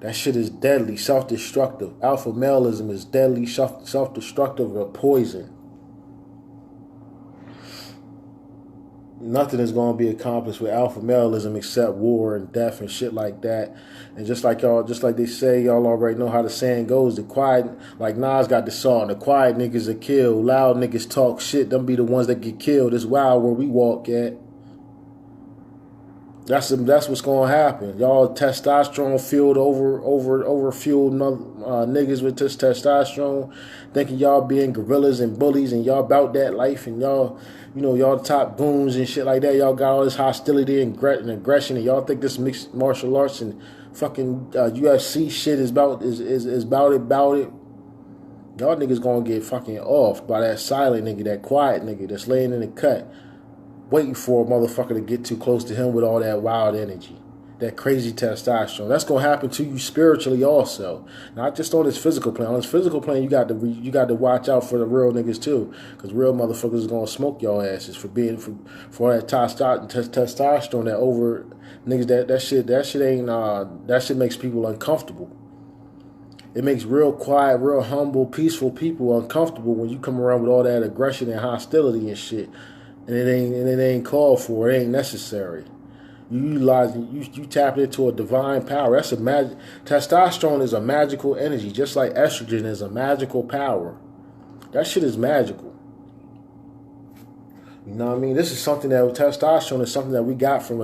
that shit is deadly, self-destructive. Alpha maleism is deadly, self-destructive, a poison. Nothing is going to be accomplished with alpha maleism except war and death and shit like that. And just like they say, y'all already know how the saying goes. The quiet, like Nas got the song, the quiet niggas are killed, loud niggas talk shit. Them be the ones that get killed. It's wild where we walk at. That's what's gonna happen. Y'all testosterone fueled over fueled niggas with this testosterone, thinking y'all being gorillas and bullies and y'all about that life, and y'all top goons and shit like that. Y'all got all this hostility and aggression, and y'all think this mixed martial arts and fucking UFC shit is about it. Y'all niggas gonna get fucking off by that silent nigga, that quiet nigga that's laying in the cut, waiting for a motherfucker to get too close to him with all that wild energy, that crazy testosterone. That's gonna happen to you spiritually also, not just on this physical plane. On this physical plane, you got to watch out for the real niggas too, because real motherfuckers is gonna smoke your asses for that testosterone that over niggas. That shit makes people uncomfortable. It makes real quiet, real humble, peaceful people uncomfortable when you come around with all that aggression and hostility and shit. And it ain't called for. It ain't necessary. You tap into a divine power. That's testosterone is a magical energy, just like estrogen is a magical power. That shit is magical. You know what I mean? This is something testosterone is something that we got from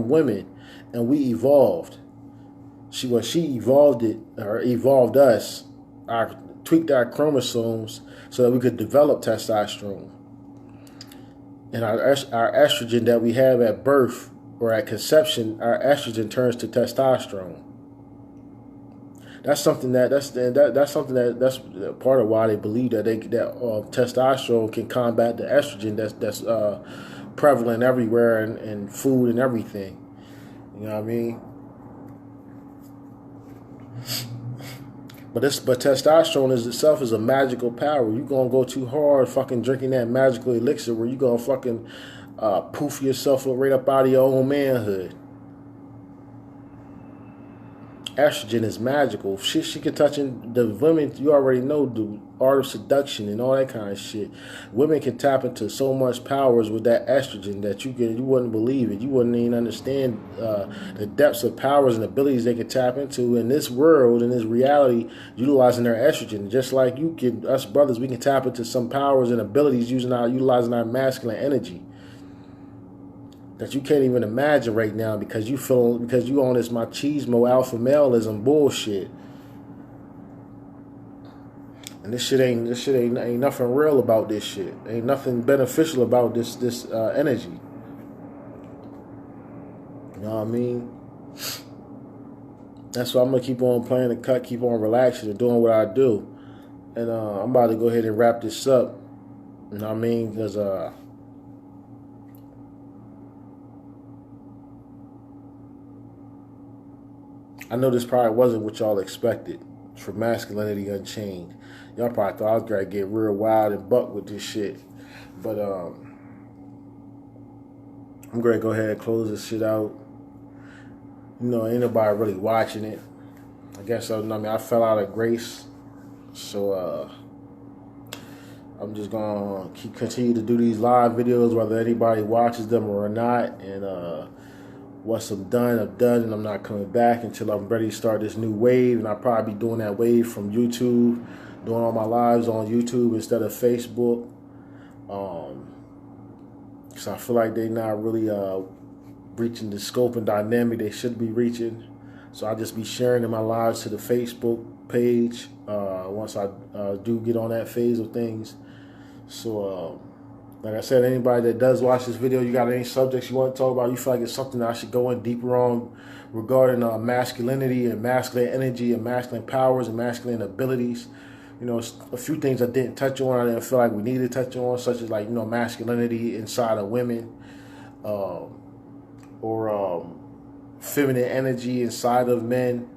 women, and we evolved. When she evolved it, or evolved us, tweaked our chromosomes so that we could develop testosterone. And our estrogen that we have at birth or at conception, our estrogen turns to testosterone. That's something that's part of why they believe that testosterone can combat the estrogen that's prevalent everywhere in food and everything. You know what I mean? But testosterone itself is a magical power. You gonna go too hard fucking drinking that magical elixir where you gonna fucking poof yourself right up out of your own manhood. Estrogen is magical. She can touch in the women. You already know the art of seduction and all that kind of shit. Women can tap into so much powers with that estrogen that you wouldn't believe it. You wouldn't even understand the depths of powers and abilities they can tap into in this world, in this reality, utilizing their estrogen. Just like us brothers, we can tap into some powers and abilities utilizing our masculine energy that you can't even imagine right now because you on this machismo alpha maleism bullshit. And this shit ain't nothing real about this shit. Ain't nothing beneficial about this energy. You know what I mean? That's why I'm gonna keep on playing the cut, keep on relaxing and doing what I do. And I'm about to go ahead and wrap this up. You know what I mean? Because I know this probably wasn't what y'all expected for Masculinity Unchained. Y'all probably thought I was gonna get real wild and buck with this shit. But I'm gonna go ahead and close this shit out. You know, ain't nobody really watching it. I guess I fell out of grace. So I'm just gonna continue to do these live videos whether anybody watches them or not. And once I'm done, and I'm not coming back until I'm ready to start this new wave. And I'll probably be doing that wave from YouTube, doing all my lives on YouTube instead of Facebook. Because I feel like they're not really reaching the scope and dynamic they should be reaching. So I'll just be sharing in my lives to the Facebook page once I do get on that phase of things. So like I said, anybody that does watch this video, you got any subjects you want to talk about, you feel like it's something that I should go in deeper on regarding masculinity and masculine energy and masculine powers and masculine abilities. You know, a few things I didn't touch on, I didn't feel like we needed to touch on, such as like, you know, masculinity inside of women or feminine energy inside of men.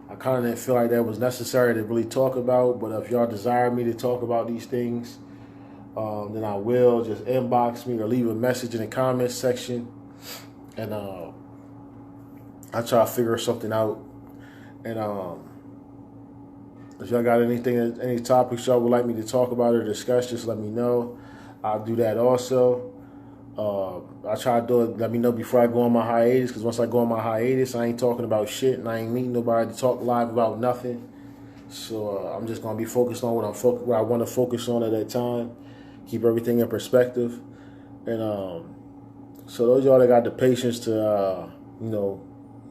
I kind of didn't feel like that was necessary to really talk about, but if y'all desire me to talk about these things, then I will. Just inbox me or leave a message in the comments section, and I'll try to figure something out. And if y'all got any topics y'all would like me to talk about or discuss, just let me know. I'll do that also. I try to do it. Let me know before I go on my hiatus, because once I go on my hiatus, I ain't talking about shit, and I ain't meeting nobody to talk live about nothing. So I'm just gonna be focused on what I want to focus on at that time. Keep everything in perspective, and so those y'all that got the patience to you know,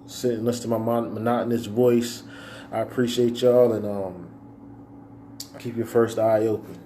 sit and listen to my monotonous voice, I appreciate y'all, and keep your first eye open.